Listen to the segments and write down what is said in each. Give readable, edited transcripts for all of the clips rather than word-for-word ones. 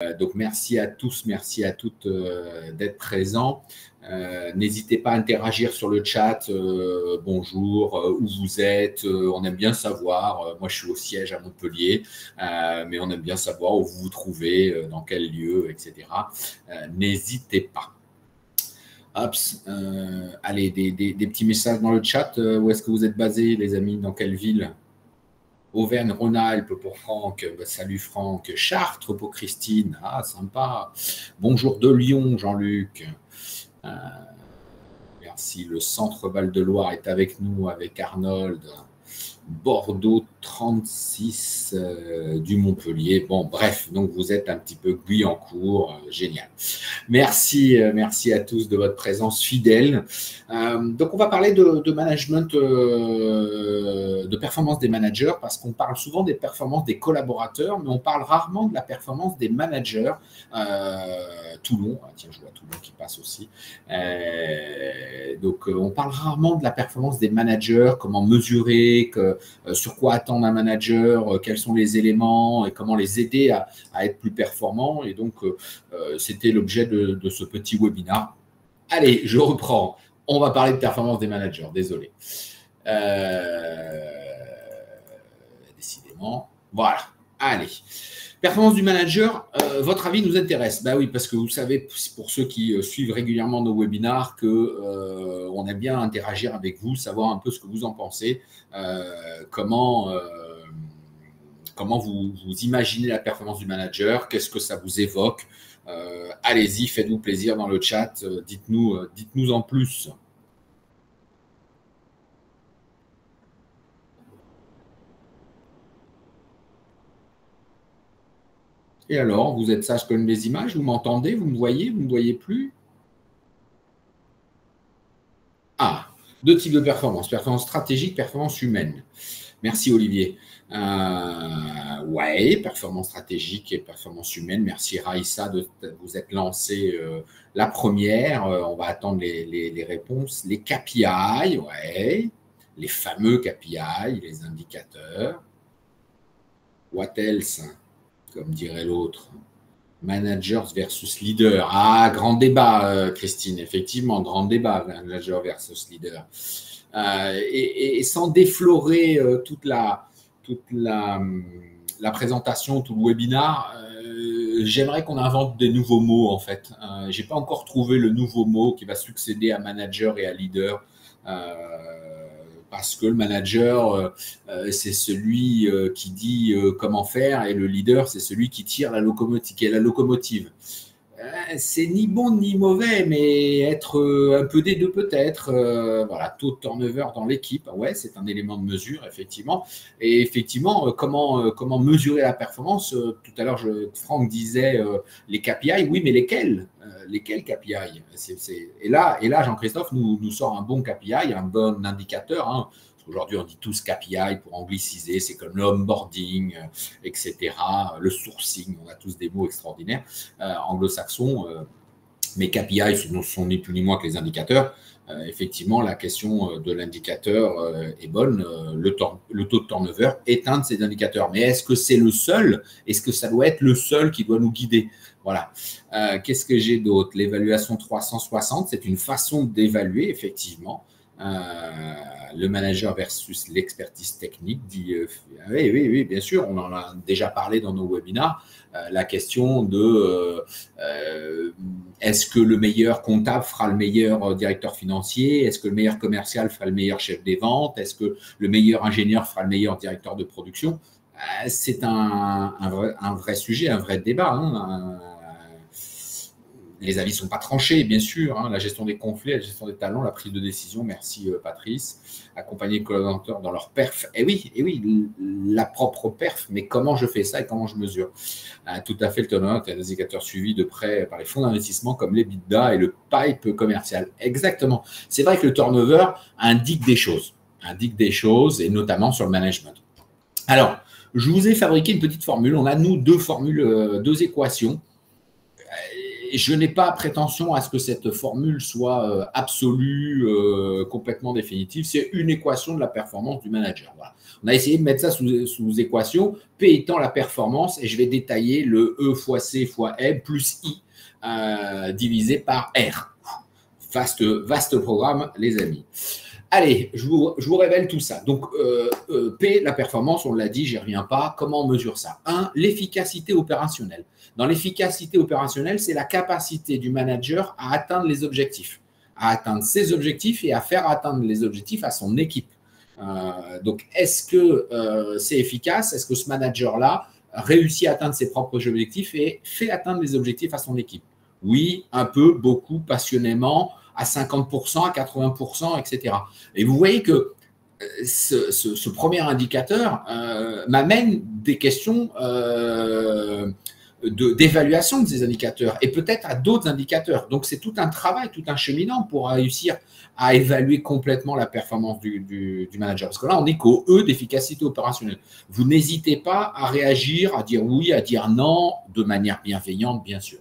Donc, merci à tous, merci à toutes d'être présents. N'hésitez pas à interagir sur le chat. Bonjour, où vous êtes. On aime bien savoir. Moi, je suis au siège à Montpellier, mais on aime bien savoir où vous vous trouvez, dans quel lieu, etc. N'hésitez pas. Hops, allez, des petits messages dans le chat. Où est-ce que vous êtes basés, les amis? Dans quelle ville? Auvergne-Rhône-Alpes pour Franck. Bah, salut Franck. Chartres pour Christine. Ah, sympa. Bonjour de Lyon, Jean-Luc. Merci. Le centre Val-de-Loire est avec nous, avec Arnold. Bordeaux 36 du Montpellier. Bon, bref, donc vous êtes un petit peu Guyancourt, génial. Merci, merci à tous de votre présence fidèle. Donc, on va parler de management, de performance des managers, parce qu'on parle souvent des performances des collaborateurs, mais on parle rarement de la performance des managers. Toulon, tiens, je vois Toulon qui passe aussi. Donc, on parle rarement de la performance des managers, comment mesurer, sur quoi attendre un manager, quels sont les éléments et comment les aider à être plus performants. Et donc, c'était l'objet de ce petit webinaire. Allez, je reprends. On va parler de performance des managers, désolé. Décidément. Voilà, allez. Performance du manager, votre avis nous intéresse. Ben oui, parce que vous savez, pour ceux qui suivent régulièrement nos webinaires, qu'on aime bien interagir avec vous, savoir un peu ce que vous en pensez, comment vous imaginez la performance du manager, qu'est-ce que ça vous évoque. Allez-y, faites-vous plaisir dans le chat, dites-nous en plus. Et alors, vous êtes sage comme les images? Vous m'entendez? Vous me voyez? Vous ne me voyez plus? Ah, deux types de performance. Performance stratégique, performance humaine. Merci Olivier. Ouais, performance stratégique et performance humaine. Merci Raïssa de vous être lancé la première. On va attendre les réponses. Les KPI, ouais. Les fameux KPI, les indicateurs. What else? Comme dirait l'autre, managers versus leaders. Ah, grand débat, Christine, effectivement, grand débat, manager versus leader. Et sans déflorer toute la présentation, tout le webinaire, j'aimerais qu'on invente des nouveaux mots, en fait. Je n'ai pas encore trouvé le nouveau mot qui va succéder à manager et à leader. Parce que le manager, c'est celui qui dit comment faire et le leader, c'est celui qui tire la locomotive, qui est la locomotive. C'est ni bon ni mauvais, mais être un peu des deux peut-être. Voilà, taux de turnover dans l'équipe, ouais, c'est un élément de mesure, effectivement. Et effectivement, comment mesurer la performance? Tout à l'heure, Franck disait les KPI, oui, mais lesquels? Lesquels KPI? Et là, Jean-Christophe nous sort un bon KPI, un bon indicateur. Hein. Aujourd'hui, on dit tous KPI pour angliciser, c'est comme l'onboarding, etc., le sourcing, on a tous des mots extraordinaires anglo-saxons, mais KPI, ce sont ni plus ni moins que les indicateurs. Effectivement, la question de l'indicateur est bonne. Le taux de turnover est un de ces indicateurs. Mais est-ce que c'est le seul? Est-ce que ça doit être le seul qui doit nous guider? Voilà. Qu'est-ce que j'ai d'autre? L'évaluation 360, c'est une façon d'évaluer, effectivement. Le manager versus l'expertise technique dit oui, bien sûr, on en a déjà parlé dans nos webinaires. La question de est-ce que le meilleur comptable fera le meilleur directeur financier? Est-ce que le meilleur commercial fera le meilleur chef des ventes? Est-ce que le meilleur ingénieur fera le meilleur directeur de production? C'est un vrai sujet, un vrai débat. Hein. Les avis ne sont pas tranchés, bien sûr. Hein, la gestion des conflits, la gestion des talents, la prise de décision. Merci Patrice. Accompagner les collaborateurs dans leur perf. Et oui, la propre perf. Mais comment je fais ça et comment je mesure? Tout à fait, le turnover est un indicateur suivi de près par les fonds d'investissement comme l'EBITDA et le pipe commercial. Exactement. C'est vrai que le turnover indique des choses. Et notamment sur le management. Alors, je vous ai fabriqué une petite formule. On a, nous, deux formules, deux équations. je n'ai pas prétention à ce que cette formule soit absolue, complètement définitive. C'est une équation de la performance du manager. Voilà. On a essayé de mettre ça sous équation, P étant la performance, et je vais détailler le E fois C fois M plus I divisé par R. Vaste programme, les amis. Allez, je vous révèle tout ça. Donc, P, la performance, on l'a dit, j'y reviens pas. Comment on mesure ça? 1, l'efficacité opérationnelle. Dans l'efficacité opérationnelle, c'est la capacité du manager à atteindre les objectifs, à atteindre ses objectifs et à faire atteindre les objectifs à son équipe. Donc, est-ce que c'est efficace? Est-ce que ce manager-là réussit à atteindre ses propres objectifs et fait atteindre les objectifs à son équipe? Oui, un peu, beaucoup, passionnément, à 50%, à 80%, etc. Et vous voyez que ce premier indicateur m'amène des questions d'évaluation de ces indicateurs et peut-être à d'autres indicateurs. Donc, c'est tout un travail, tout un cheminant pour réussir à évaluer complètement la performance du manager. Parce que là, on n'est qu'au E d'efficacité opérationnelle. Vous n'hésitez pas à réagir, à dire oui, à dire non, de manière bienveillante, bien sûr.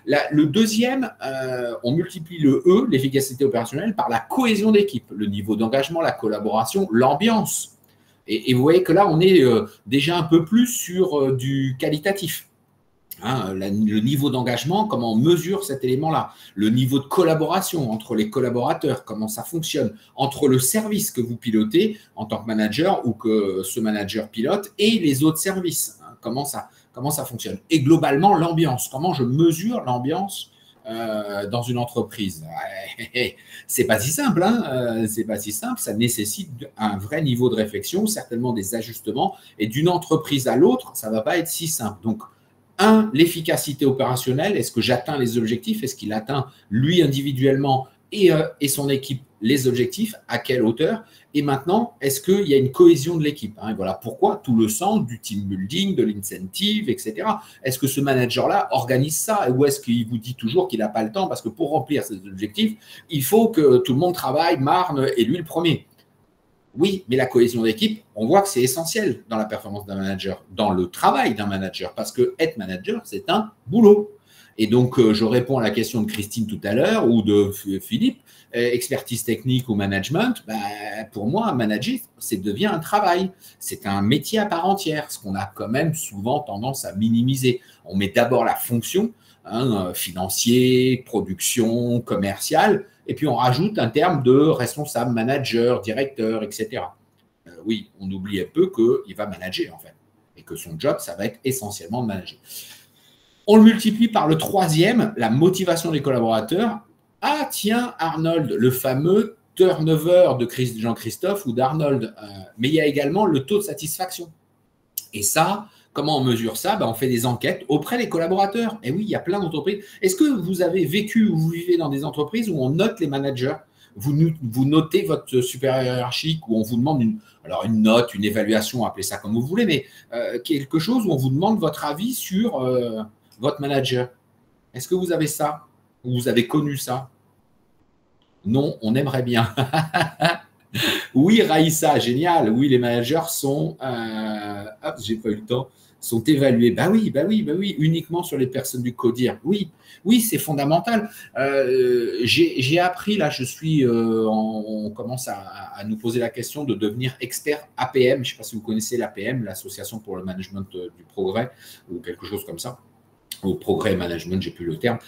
Le deuxième, on multiplie le E, l'efficacité opérationnelle, par la cohésion d'équipe, le niveau d'engagement, la collaboration, l'ambiance. Et vous voyez que là, on est déjà un peu plus sur du qualitatif. Hein, le niveau d'engagement, comment on mesure cet élément-là, le niveau de collaboration entre les collaborateurs, comment ça fonctionne, entre le service que vous pilotez en tant que manager ou que ce manager pilote et les autres services, hein, comment ça fonctionne. Et globalement, l'ambiance, comment je mesure l'ambiance dans une entreprise. C'est pas si simple, hein, c'est pas si simple, ça nécessite un vrai niveau de réflexion, certainement des ajustements, et d'une entreprise à l'autre, ça va pas être si simple. Donc, 1, l'efficacité opérationnelle, est-ce que j'atteins les objectifs? Est-ce qu'il atteint, lui, individuellement et son équipe, les objectifs? À quelle hauteur? Et maintenant, est-ce qu'il y a une cohésion de l'équipe, hein? Voilà pourquoi tout le sens du team building, de l'incentive, etc. Est-ce que ce manager-là organise ça? Ou est-ce qu'il vous dit toujours qu'il n'a pas le temps? Parce que pour remplir ces objectifs, il faut que tout le monde travaille, marne, et lui le premier. Oui, mais la cohésion d'équipe, on voit que c'est essentiel dans la performance d'un manager, dans le travail d'un manager, parce que être manager, c'est un boulot. Et donc, je réponds à la question de Christine tout à l'heure ou de Philippe, expertise technique ou management, pour moi, manager, ça devient un travail. C'est un métier à part entière, ce qu'on a quand même souvent tendance à minimiser. On met d'abord la fonction, hein, financier, production, commerciale, et puis on rajoute un terme de responsable, manager, directeur, etc. Oui, on oublie un peu qu'il va manager en fait, et que son job, ça va être essentiellement de manager. On le multiplie par le troisième, la motivation des collaborateurs. Ah tiens, Arnold, le fameux turnover de Jean-Christophe ou d'Arnold. Mais il y a également le taux de satisfaction. Et ça, comment on mesure ça? On fait des enquêtes auprès des collaborateurs. Et oui, il y a plein d'entreprises. Est-ce que vous avez vécu ou vous vivez dans des entreprises où on note les managers? Vous notez votre supérieur hiérarchique, où on vous demande une note, une évaluation, appelez ça comme vous voulez, mais quelque chose où on vous demande votre avis sur votre manager. Est-ce que vous avez ça? Ou vous avez connu ça? Non, on aimerait bien. Oui, Raïssa, génial. Oui, les managers sont, j'ai pas eu le temps, sont évalués. Oui, uniquement sur les personnes du CODIR. Oui, c'est fondamental. J'ai appris, là, on commence à nous poser la question de devenir expert APM. Je ne sais pas si vous connaissez l'APM, l'Association pour le Management du Progrès, ou quelque chose comme ça. Au Progrès Management, j'ai plus le terme,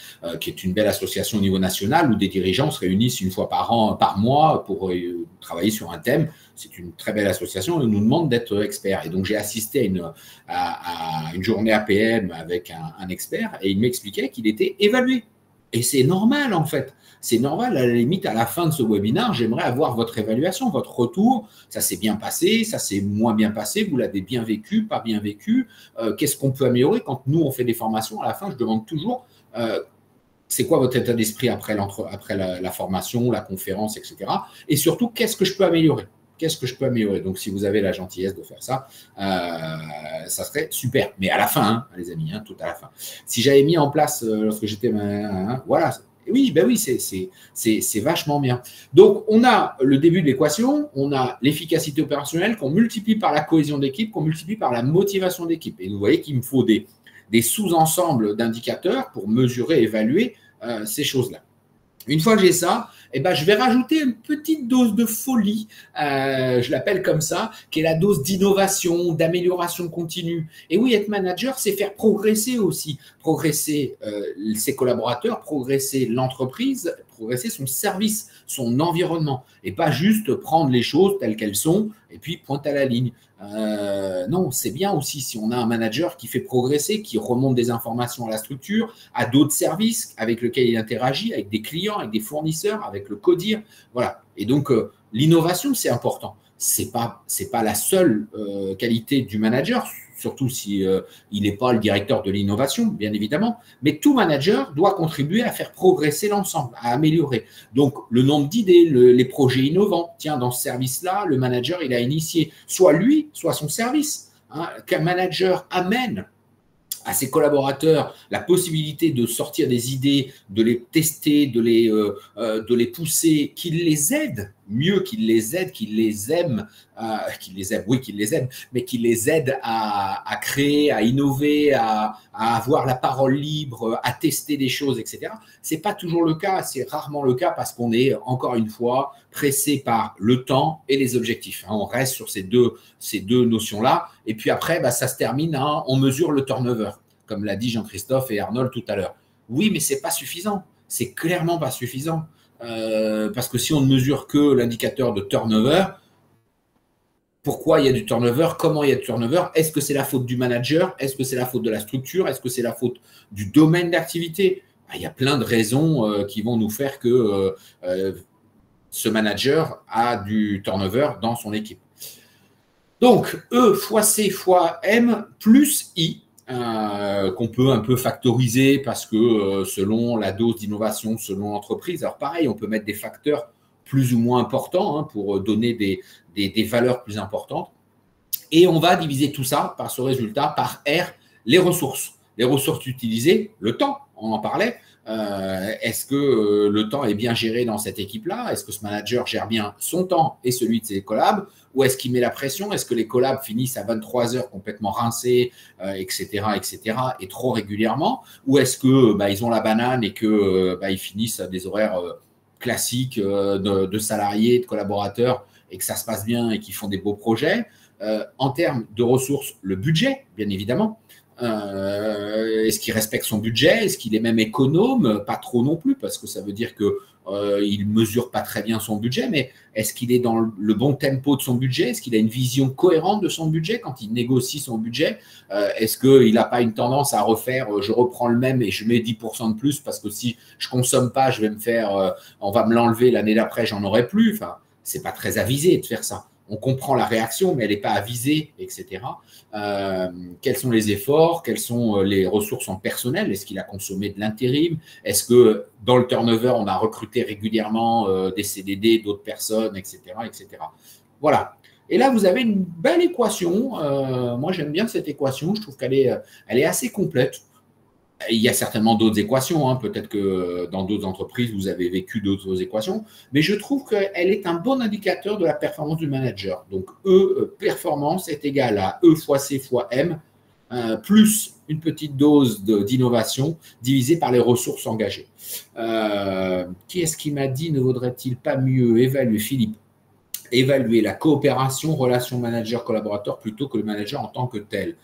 qui est une belle association au niveau national où des dirigeants se réunissent une fois par mois pour travailler sur un thème. C'est une très belle association et nous demande d'être experts. Et donc, j'ai assisté à une journée APM avec un expert et il m'expliquait qu'il était évalué. Et c'est normal, en fait. C'est normal, à la limite, à la fin de ce webinaire, j'aimerais avoir votre évaluation, votre retour. Ça s'est bien passé, ça s'est moins bien passé, vous l'avez bien vécu, pas bien vécu. Qu'est-ce qu'on peut améliorer? Quand nous, on fait des formations, à la fin, je demande toujours c'est quoi votre état d'esprit après la formation, la conférence, etc. Et surtout, qu'est-ce que je peux améliorer? Qu'est-ce que je peux améliorer? Donc, si vous avez la gentillesse de faire ça, ça serait super. Mais à la fin, hein, les amis, tout à la fin. Si j'avais mis en place lorsque j'étais… voilà. Oui, c'est vachement bien. Donc, on a le début de l'équation, on a l'efficacité opérationnelle qu'on multiplie par la cohésion d'équipe, qu'on multiplie par la motivation d'équipe. Et vous voyez qu'il me faut des des sous-ensembles d'indicateurs pour mesurer, évaluer ces choses-là. Une fois que j'ai ça, eh ben, je vais rajouter une petite dose de folie, je l'appelle comme ça, qui est la dose d'innovation, d'amélioration continue. Et oui, être manager, c'est faire progresser aussi, progresser ses collaborateurs, progresser l'entreprise, progresser son service, son environnement, et pas juste prendre les choses telles qu'elles sont et puis pointe à la ligne. Non, c'est bien aussi si on a un manager qui fait progresser, qui remonte des informations à la structure, à d'autres services avec lesquels il interagit, avec des clients, avec des fournisseurs, avec le CODIR. Voilà. Et donc, l'innovation, c'est important. C'est pas la seule qualité du manager, surtout si il n'est pas le directeur de l'innovation, bien évidemment. Mais tout manager doit contribuer à faire progresser l'ensemble, à améliorer. Donc, le nombre d'idées, les projets innovants. Tiens, dans ce service-là, le manager, il a initié soit lui, soit son service. Hein, qu'un manager amène à ses collaborateurs la possibilité de sortir des idées, de les tester, de les pousser, qu'ils les aident, mieux qu'ils les aident, qu'ils les aiment, oui, qu'ils les aiment, mais qu'ils les aident à créer, à innover, à avoir la parole libre, à tester des choses, etc. Ce n'est pas toujours le cas, c'est rarement le cas parce qu'on est, encore une fois, pressé par le temps et les objectifs. On reste sur ces deux notions-là. Et puis après, ça se termine, on mesure le turnover, comme l'a dit Jean-Christophe et Arnold tout à l'heure. Oui, mais ce n'est pas suffisant. C'est clairement pas suffisant. Parce que si on ne mesure que l'indicateur de turnover, pourquoi il y a du turnover? Comment il y a du turnover? Est-ce que c'est la faute du manager? Est-ce que c'est la faute de la structure? Est-ce que c'est la faute du domaine d'activité? Il y a plein de raisons qui vont nous faire que ce manager a du turnover dans son équipe. Donc, E fois C fois M plus I, qu'on peut un peu factoriser parce que selon la dose d'innovation, selon l'entreprise, alors pareil, on peut mettre des facteurs plus ou moins importants pour donner des valeurs plus importantes. Et on va diviser tout ça par ce résultat, par R, les ressources. Les ressources utilisées, le temps, on en parlait. Est-ce que le temps est bien géré dans cette équipe-là? Est-ce que ce manager gère bien son temps et celui de ses collabs? Ou est-ce qu'il met la pression? Est-ce que les collabs finissent à 23 heures complètement rincés, etc., et trop régulièrement? Ou est-ce que ils ont la banane et que ils finissent à des horaires classiques de salariés, de collaborateurs, et que ça se passe bien et qu'ils font des beaux projets? En termes de ressources, le budget, bien évidemment. Est-ce qu'il respecte son budget? Est-ce qu'il est même économe? Pas trop non plus, parce que ça veut dire qu'il ne mesure pas très bien son budget, mais est-ce qu'il est dans le bon tempo de son budget? Est-ce qu'il a une vision cohérente de son budget quand il négocie son budget? Est-ce qu'il n'a pas une tendance à refaire, je reprends le même et je mets 10% de plus parce que si je ne consomme pas, je vais me faire, on va me l'enlever l'année d'après, j'en aurai plus. Enfin, ce n'est pas très avisé de faire ça. On comprend la réaction, mais elle n'est pas avisée, etc. Quels sont les efforts? Quelles sont les ressources en personnel? Est-ce qu'il a consommé de l'intérim? Est-ce que dans le turnover, on a recruté régulièrement des CDD, d'autres personnes, etc., etc. Voilà. Et là, vous avez une belle équation. Moi, j'aime bien cette équation. Je trouve qu'elle est assez complète. Il y a certainement d'autres équations, peut-être que dans d'autres entreprises, vous avez vécu d'autres équations, mais je trouve qu'elle est un bon indicateur de la performance du manager. Donc, E, performance, est égal à E fois C fois M, plus une petite dose d'innovation divisée par les ressources engagées. Qui est-ce qui m'a dit, ne vaudrait-il pas mieux évaluer, Philippe, évaluer la coopération, relation manager-collaborateur plutôt que le manager en tant que tel?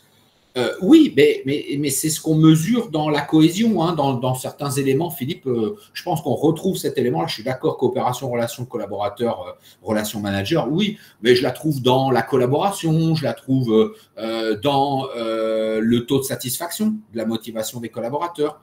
Oui, mais c'est ce qu'on mesure dans la cohésion, dans certains éléments. Philippe, je pense qu'on retrouve cet élément-là. Je suis d'accord, coopération, relation collaborateur, relation manager, oui, mais je la trouve dans la collaboration, je la trouve dans le taux de satisfaction, de la motivation des collaborateurs.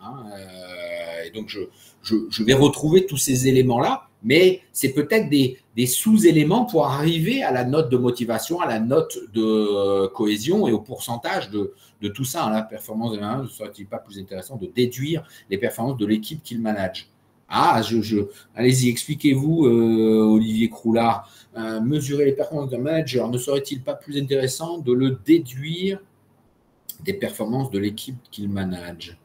Et donc, je vais retrouver tous ces éléments-là, mais c'est peut-être des sous-éléments pour arriver à la note de motivation, à la note de cohésion et au pourcentage de tout ça. La performance de manager, ne serait-il pas plus intéressant de déduire les performances de l'équipe qu'il manage? Allez-y, expliquez-vous, Olivier Croulard. Mesurer les performances d'un manager, ne serait-il pas plus intéressant de le déduire des performances de l'équipe qu'il manage?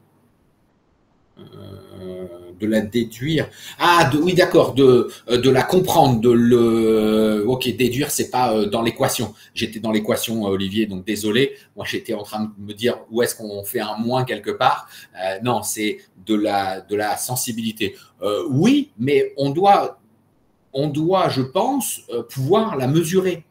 de la déduire. Ah, oui, d'accord, de la comprendre, ok, déduire, c'est pas dans l'équation. J'étais dans l'équation, Olivier, donc désolé. Moi, j'étais en train de me dire où est-ce qu'on fait un moins quelque part. Non, c'est de la sensibilité. Oui, mais on doit, je pense, pouvoir la mesurer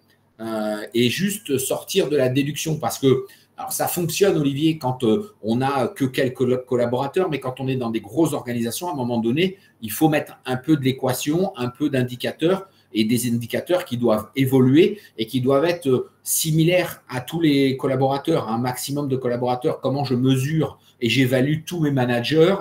et juste sortir de la déduction parce que alors ça fonctionne, Olivier, quand on n'a que quelques collaborateurs, mais quand on est dans des grosses organisations, à un moment donné, il faut mettre un peu de l'équation, un peu d'indicateurs et des indicateurs qui doivent évoluer et qui doivent être similaires à tous les collaborateurs, un maximum de collaborateurs. Comment je mesure et j'évalue tous mes managers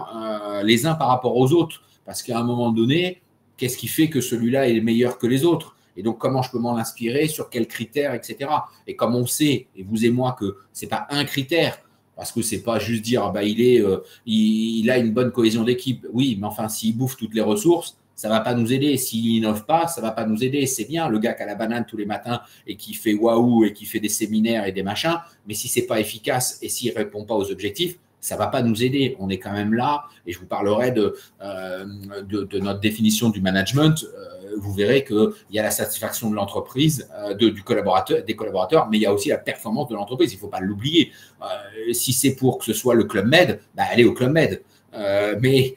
les uns par rapport aux autres. Parce qu'à un moment donné, qu'est-ce qui fait que celui-là est meilleur que les autres? Et donc, comment je peux m'en inspirer, sur quels critères, etc. Et comme on sait, et vous et moi, que ce n'est pas un critère, parce que ce n'est pas juste dire bah, il a une bonne cohésion d'équipe. Oui, mais enfin, s'il bouffe toutes les ressources, ça ne va pas nous aider. S'il n'innove pas, ça ne va pas nous aider. C'est bien le gars qui a la banane tous les matins et qui fait waouh et qui fait des séminaires et des machins, mais si ce n'est pas efficace et s'il ne répond pas aux objectifs, ça ne va pas nous aider. On est quand même là, et je vous parlerai de notre définition du management. Vous verrez qu'il y a la satisfaction de l'entreprise, des collaborateurs, mais il y a aussi la performance de l'entreprise. Il ne faut pas l'oublier. Si c'est pour que ce soit le Club Med, bah, allez au Club Med. Mais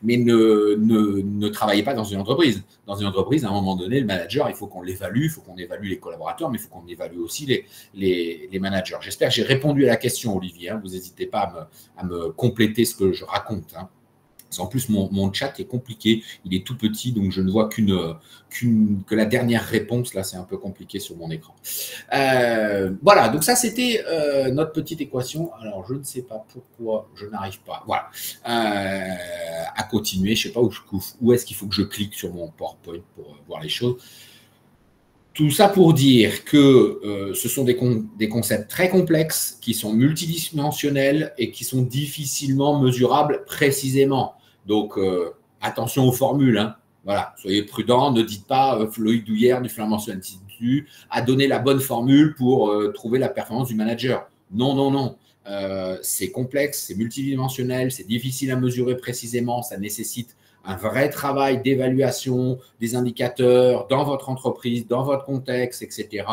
ne travaillez pas dans une entreprise. Dans une entreprise, à un moment donné, le manager, il faut qu'on l'évalue, il faut qu'on évalue les collaborateurs, mais il faut qu'on évalue aussi les managers. J'espère que j'ai répondu à la question, Olivier. Vous n'hésitez pas à me compléter ce que je raconte. En plus, mon chat est compliqué. Il est tout petit, donc je ne vois que la dernière réponse. Là, c'est un peu compliqué sur mon écran. Voilà, donc ça, c'était notre petite équation. Alors, je ne sais pas pourquoi je n'arrive pas à continuer. Je ne sais pas où est-ce qu'il faut que je clique sur mon PowerPoint pour voir les choses. Tout ça pour dire que ce sont des concepts très complexes qui sont multidimensionnels et qui sont difficilement mesurables précisément. Donc, attention aux formules. Voilà, soyez prudents, ne dites pas Loïc Douillère du Flamand Institut a donné la bonne formule pour trouver la performance du manager. Non, non, non. C'est complexe, c'est multidimensionnel, c'est difficile à mesurer précisément, ça nécessite un vrai travail d'évaluation des indicateurs dans votre entreprise, dans votre contexte, etc.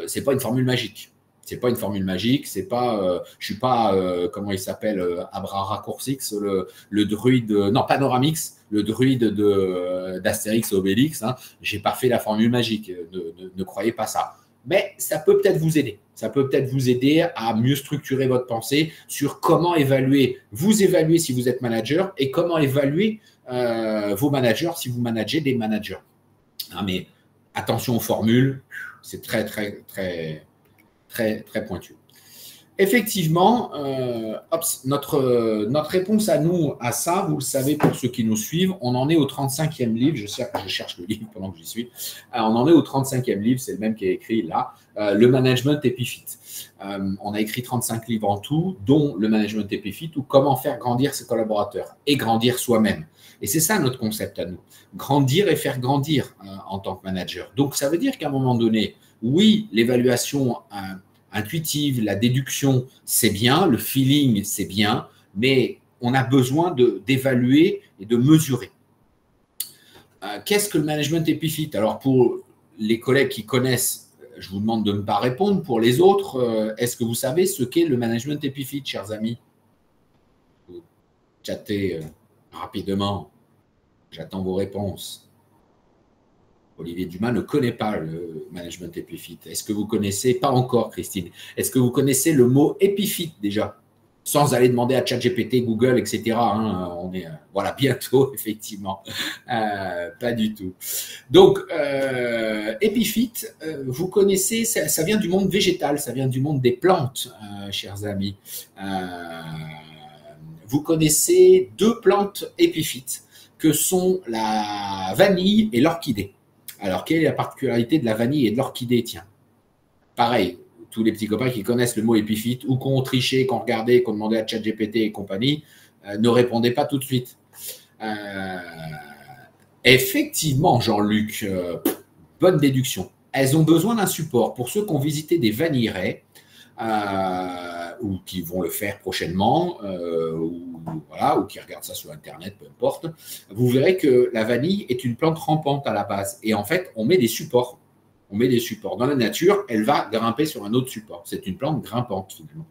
Ce n'est pas une formule magique. C'est pas une formule magique. C'est pas, je suis pas, comment il s'appelle, Abra Raccourcix, le druide, non, Panoramix, le druide d'Astérix et Obélix. J'ai pas fait la formule magique. Ne croyez pas ça. Mais ça peut peut-être vous aider. Ça peut peut-être vous aider à mieux structurer votre pensée sur comment évaluer, vous évaluer si vous êtes manager et comment évaluer vos managers si vous managez des managers. Mais attention aux formules, c'est très, très, très, très, très pointu. Effectivement, notre réponse à nous, à ça, vous le savez pour ceux qui nous suivent, on en est au 35e livre. Je cherche le livre pendant que j'y suis. On en est au 35e livre, c'est le même qui est écrit là, le management Epifit. On a écrit 35 livres en tout, dont le management Epifit, ou comment faire grandir ses collaborateurs et grandir soi-même. Et c'est ça notre concept à nous, grandir et faire grandir en tant que manager. Donc, ça veut dire qu'à un moment donné, oui, l'évaluation intuitive, la déduction, c'est bien, le feeling, c'est bien, mais on a besoin d'évaluer et de mesurer. Qu'est-ce que le management Epifit? Alors, pour les collègues qui connaissent, je vous demande de ne pas répondre. Pour les autres, est-ce que vous savez ce qu'est le management Epifit, chers amis? Vous chattez rapidement. J'attends vos réponses. Olivier Dumas ne connaît pas le management Epifit. Est-ce que vous connaissez? Pas encore, Christine. Est-ce que vous connaissez le mot Epifit déjà? Sans aller demander à ChatGPT, Google, etc. On est voilà, bientôt, effectivement. Pas du tout. Donc, Epifit, vous connaissez, ça vient du monde végétal, ça vient du monde des plantes, chers amis. Vous connaissez deux plantes épiphytes que sont la vanille et l'orchidée. Alors, quelle est la particularité de la vanille et de l'orchidée? Tiens, pareil, tous les petits copains qui connaissent le mot épiphyte ou qu'on trichait, qu'on regardait, qu'on demandait à ChatGPT et compagnie, ne répondaient pas tout de suite. Effectivement, Jean-Luc, bonne déduction. Elles ont besoin d'un support. Pour ceux qui ont visité des vanilleraies, ou qui vont le faire prochainement, ou voilà, ou qui regarde ça sur Internet, peu importe, vous verrez que la vanille est une plante rampante à la base. Et en fait, on met des supports. On met des supports. Dans la nature, elle va grimper sur un autre support. C'est une plante grimpante, finalement.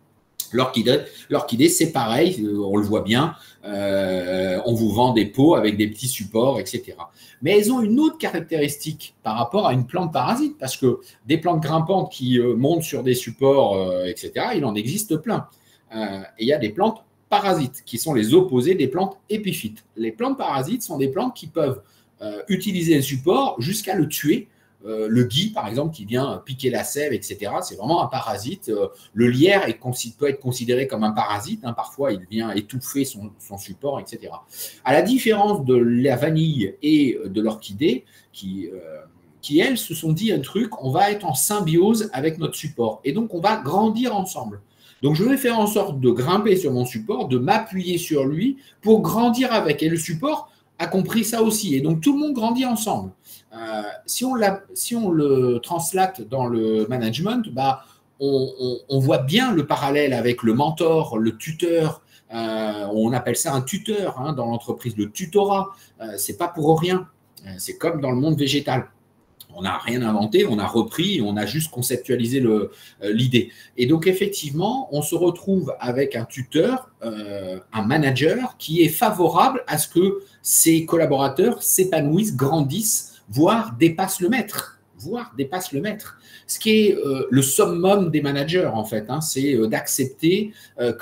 L'orchidée, c'est pareil, on le voit bien, on vous vend des pots avec des petits supports, etc. Mais elles ont une autre caractéristique par rapport à une plante parasite, parce que des plantes grimpantes qui montent sur des supports, etc., il en existe plein. Et il y a des plantes parasites, qui sont les opposés des plantes épiphytes. Les plantes parasites sont des plantes qui peuvent utiliser le support jusqu'à le tuer. Le gui, par exemple, qui vient piquer la sève, etc., c'est vraiment un parasite. Le lierre peut être considéré comme un parasite. Hein, parfois, il vient étouffer son support, etc. À la différence de la vanille et de l'orchidée, qui, elles, se sont dit un truc, on va être en symbiose avec notre support. Et donc, on va grandir ensemble. Donc, je vais faire en sorte de grimper sur mon support, de m'appuyer sur lui pour grandir avec. Et le support a compris ça aussi. Et donc, tout le monde grandit ensemble. Si on le translate dans le management, on voit bien le parallèle avec le mentor, le tuteur. On appelle ça un tuteur hein, dans l'entreprise, le tutorat. C'est pas pour rien. C'est comme dans le monde végétal. On n'a rien inventé, on a repris, on a juste conceptualisé l'idée. Et donc, effectivement, on se retrouve avec un tuteur, un manager qui est favorable à ce que ses collaborateurs s'épanouissent, grandissent, voire dépassent le maître. Ce qui est le summum des managers, en fait, hein, c'est d'accepter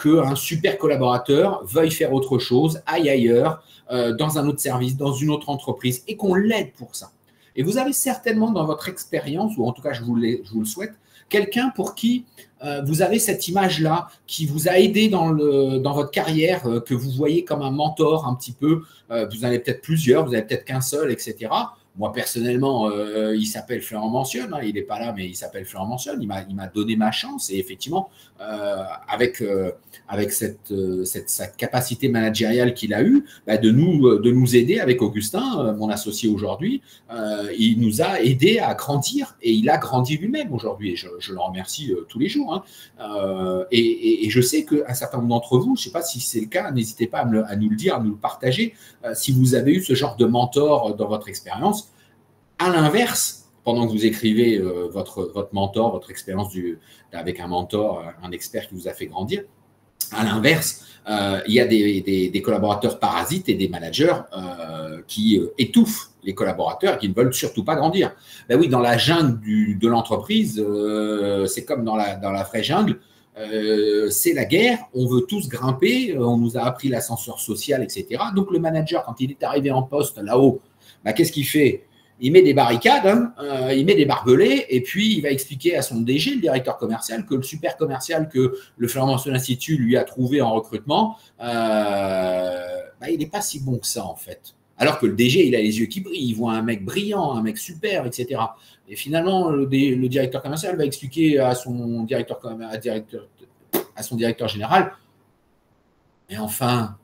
qu'un super collaborateur veuille faire autre chose, aille ailleurs, dans un autre service, dans une autre entreprise, et qu'on l'aide pour ça. Et vous avez certainement dans votre expérience, ou en tout cas je vous le souhaite, quelqu'un pour qui vous avez cette image-là, qui vous a aidé dans votre carrière, que vous voyez comme un mentor un petit peu. Vous en avez peut-être plusieurs, vous n'avez peut-être qu'un seul, etc. Moi, personnellement, il s'appelle Florent Mentionne. Hein, il n'est pas là, mais il s'appelle Florent Mentionne. Il m'a donné ma chance. Et effectivement, avec sa capacité managériale qu'il a eue, de nous aider avec Augustin, mon associé aujourd'hui, il nous a aidé à grandir. Et il a grandi lui-même aujourd'hui. Et je le remercie tous les jours. Hein. Et je sais qu'un certain nombre d'entre vous, je ne sais pas si c'est le cas, n'hésitez pas à nous le dire, à nous le partager, si vous avez eu ce genre de mentor dans votre expérience. À l'inverse, pendant que vous écrivez votre mentor, votre expérience avec un mentor, un expert qui vous a fait grandir, à l'inverse, il y a des collaborateurs parasites et des managers qui étouffent les collaborateurs et qui ne veulent surtout pas grandir. Ben oui, dans la jungle de l'entreprise, c'est comme dans la vraie jungle, c'est la guerre, on veut tous grimper, on nous a appris l'ascenseur social, etc. Donc le manager, quand il est arrivé en poste là-haut, qu'est-ce qu'il fait? Il met des barricades, hein, il met des barbelés, et puis il va expliquer à son DG, le directeur commercial, que le super commercial que le Florent Mentionne Institut lui a trouvé en recrutement, il n'est pas si bon que ça, en fait. Alors que le DG, il a les yeux qui brillent, il voit un mec brillant, un mec super, etc. Et finalement, le directeur commercial va expliquer à son directeur général, mais enfin,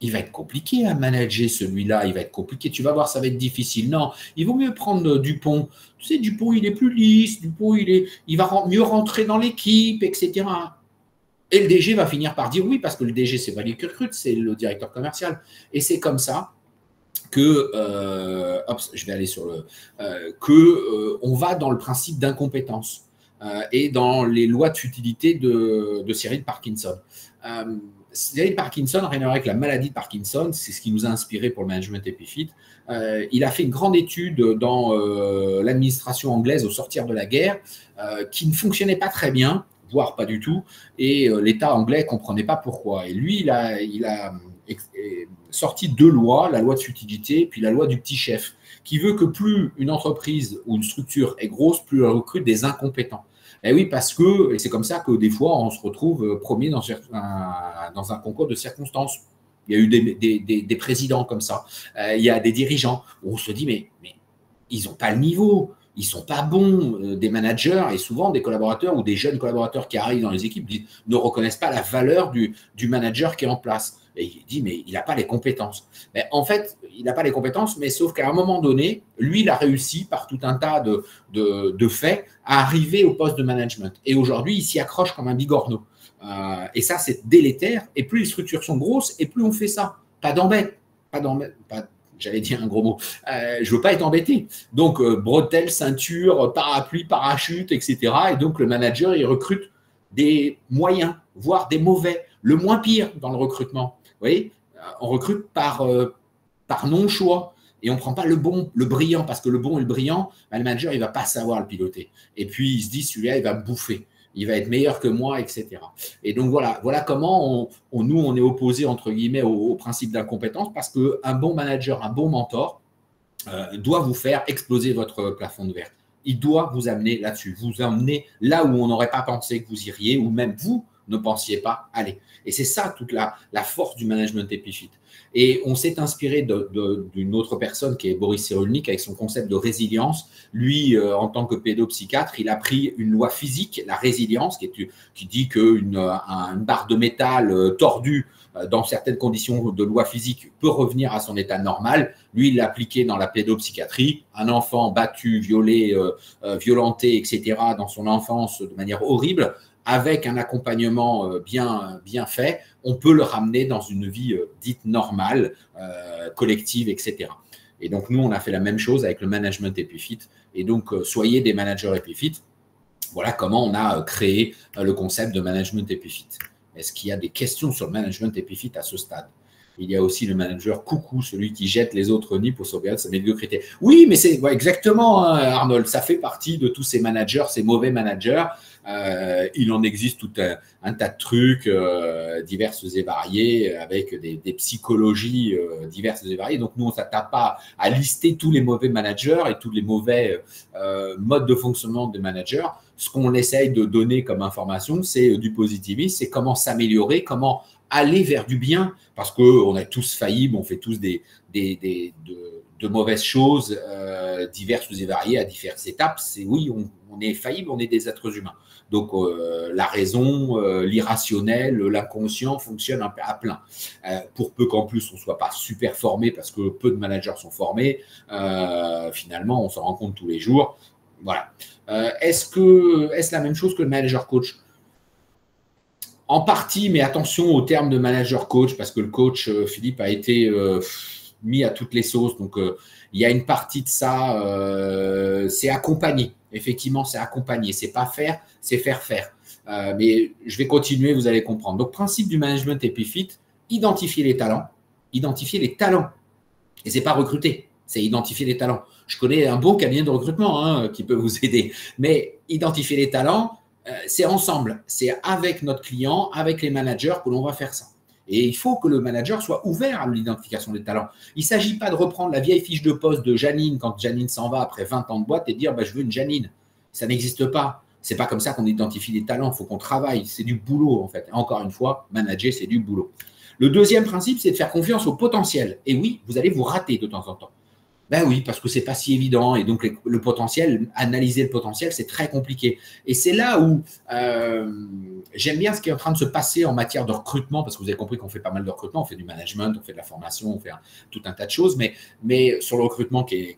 il va être compliqué à manager celui-là, il va être compliqué, tu vas voir, ça va être difficile. Non, il vaut mieux prendre Dupont. Tu sais, Dupont, il est plus lisse, Dupont, il va mieux rentrer dans l'équipe, etc. Et le DG va finir par dire oui, parce que le DG, c'est pas lui qui recrute, c'est le directeur commercial. Et c'est comme ça que, je vais aller sur on va dans le principe d'incompétence et dans les lois de futilité de Cyril Parkinson. Cyril Parkinson, rien à voir avec la maladie de Parkinson, c'est ce qui nous a inspiré pour le management épiphyte. Il a fait une grande étude dans l'administration anglaise au sortir de la guerre qui ne fonctionnait pas très bien, voire pas du tout, et l'État anglais ne comprenait pas pourquoi. Et lui, il a sorti deux lois, la loi de futilité puis la loi du petit chef, qui veut que plus une entreprise ou une structure est grosse, plus elle recrute des incompétents. Et oui, parce que, et c'est comme ça que des fois, on se retrouve premier dans un concours de circonstances. Il y a eu des présidents comme ça. Il y a des dirigeants où on se dit, mais ils n'ont pas le niveau, ils ne sont pas bons. Des managers et souvent des collaborateurs ou des jeunes collaborateurs qui arrivent dans les équipes ne reconnaissent pas la valeur du manager qui est en place. Et il dit, mais il n'a pas les compétences. Mais en fait, il n'a pas les compétences, mais sauf qu'à un moment donné, lui, il a réussi par tout un tas de faits à arriver au poste de management. Et aujourd'hui, il s'y accroche comme un bigorneau. Et ça, c'est délétère. Et plus les structures sont grosses, et plus on fait ça. Pas d'embête. J'allais dire un gros mot. Je ne veux pas être embêté. Donc, bretelles, ceinture, parapluie, parachute, etc. Et donc, le manager, il recrute des moyens, voire des mauvais. Le moins pire dans le recrutement. Vous voyez, on recrute par non-choix. Et on ne prend pas le bon, le brillant, parce que le bon et le brillant, le manager, il ne va pas savoir le piloter. Et puis, il se dit, celui-là, il va me bouffer. Il va être meilleur que moi, etc. Et donc, voilà comment nous, on est opposé, entre guillemets, au principe d'incompétence, parce qu'un bon manager, un bon mentor, doit vous faire exploser votre plafond de verre. Il doit vous amener là-dessus, vous amener là où on n'aurait pas pensé que vous iriez, ou même vous ne pensiez pas aller. Et c'est ça toute la force du management épiphyte. Et on s'est inspiré d'une autre personne qui est Boris Cyrulnik avec son concept de résilience. Lui, en tant que pédopsychiatre, il a pris une loi physique, la résilience, qui dit qu'une barre de métal tordue dans certaines conditions de loi physique peut revenir à son état normal. Lui, il l'a appliqué dans la pédopsychiatrie. Un enfant battu, violé, violenté, etc., dans son enfance de manière horrible, avec un accompagnement bien fait, on peut le ramener dans une vie dite normale, collective, etc. Et donc, nous, on a fait la même chose avec le management épiphyte. Et donc, soyez des managers épiphytes. Voilà comment on a créé le concept de management épiphyte. Est-ce qu'il y a des questions sur le management épiphyte à ce stade? Il y a aussi le manager coucou, celui qui jette les autres nids pour sauvegarder sa médiocrité. Oui, mais c'est exactement, hein, Arnold, ça fait partie de tous ces managers, ces mauvais managers. Il en existe tout un tas de trucs diverses et variés, avec des psychologies diverses et variées. Donc, nous, on ne s'attaque pas à lister tous les mauvais managers et tous les mauvais modes de fonctionnement des managers. Ce qu'on essaye de donner comme information, c'est du positivisme, c'est comment s'améliorer, comment aller vers du bien, parce qu'on est tous faillibles, on fait tous de mauvaises choses diverses et variées à diverses étapes. Oui, on est faillible, on est des êtres humains. Donc, la raison, l'irrationnel, l'inconscient fonctionnent à plein. Pour peu qu'en plus, on ne soit pas super formé, parce que peu de managers sont formés, finalement, on s'en rend compte tous les jours. Voilà. Est-ce la même chose que le manager coach? En partie, mais attention au terme de manager coach, parce que le coach, Philippe, a été mis à toutes les sauces. Donc, il y a une partie de ça, c'est accompagner. Effectivement, c'est accompagner. C'est pas faire, c'est faire faire. Mais je vais continuer, vous allez comprendre. Donc, principe du management épiphyte, identifier les talents. Identifier les talents. Et c'est pas recruter, c'est identifier les talents. Je connais un bon cabinet de recrutement qui peut vous aider. Mais identifier les talents, c'est ensemble. C'est avec notre client, avec les managers que l'on va faire ça. Et il faut que le manager soit ouvert à l'identification des talents. Il ne s'agit pas de reprendre la vieille fiche de poste de Janine quand Janine s'en va après 20 ans de boîte et dire je veux une Janine. Ça n'existe pas. Ce n'est pas comme ça qu'on identifie les talents. Il faut qu'on travaille. C'est du boulot, en fait. Encore une fois, manager, c'est du boulot. Le deuxième principe, c'est de faire confiance au potentiel. Et oui, vous allez vous rater de temps en temps. Ben oui, parce que c'est pas si évident. Et donc, le potentiel, analyser le potentiel, c'est très compliqué. Et c'est là où j'aime bien ce qui est en train de se passer en matière de recrutement, parce que vous avez compris qu'on fait pas mal de recrutement. On fait du management, on fait de la formation, on fait tout un tas de choses. Mais sur le recrutement, qui est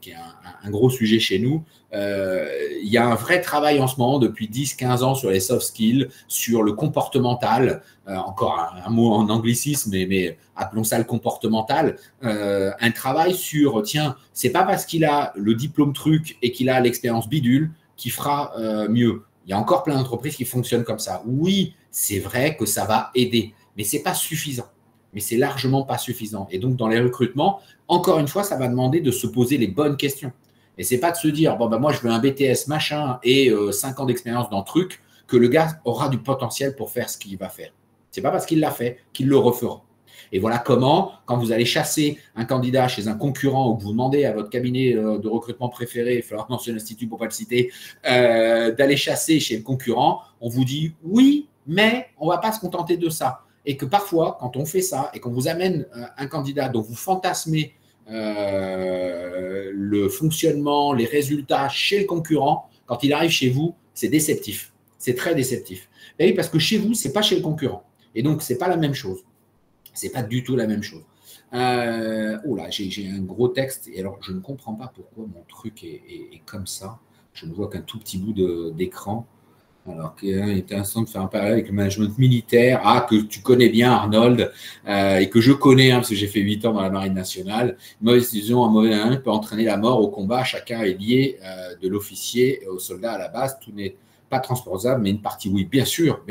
un gros sujet chez nous, il y a un vrai travail en ce moment depuis 10-15 ans sur les soft skills, sur le comportemental. Encore un mot en anglicisme, mais appelons ça le comportemental. Un travail sur, tiens, c'est pas parce qu'il a le diplôme truc et qu'il a l'expérience bidule qu'il fera mieux. Il y a encore plein d'entreprises qui fonctionnent comme ça. Oui, c'est vrai que ça va aider, mais c'est pas suffisant. Mais c'est largement pas suffisant. Et donc, dans les recrutements, encore une fois, ça va demander de se poser les bonnes questions. Et c'est pas de se dire, moi, je veux un BTS machin et 5 ans d'expérience dans le truc, que le gars aura du potentiel pour faire ce qu'il va faire. C'est pas parce qu'il l'a fait qu'il le refera. Et voilà comment, quand vous allez chasser un candidat chez un concurrent ou que vous demandez à votre cabinet de recrutement préféré, il va falloir mentionner l'institut pour ne pas le citer, d'aller chasser chez le concurrent, on vous dit oui, mais on ne va pas se contenter de ça. Et que parfois, quand on fait ça et qu'on vous amène un candidat dont vous fantasmez le fonctionnement, les résultats chez le concurrent, quand il arrive chez vous, c'est déceptif. C'est très déceptif. Et oui, parce que chez vous, ce n'est pas chez le concurrent. Et donc, ce n'est pas la même chose. Ce n'est pas du tout la même chose. Oh là, j'ai un gros texte. Et alors, je ne comprends pas pourquoi mon truc est comme ça. Je ne vois qu'un tout petit bout d'écran. Alors qu'il est intéressant de faire un parallèle avec le management militaire, que tu connais bien, Arnold, et que je connais, parce que j'ai fait 8 ans dans la Marine nationale. Une mauvaise décision, un mauvais management peut entraîner la mort au combat. Chacun est lié, de l'officier au soldat à la base. Tout n'est pas transposable, mais une partie, oui. Bien sûr,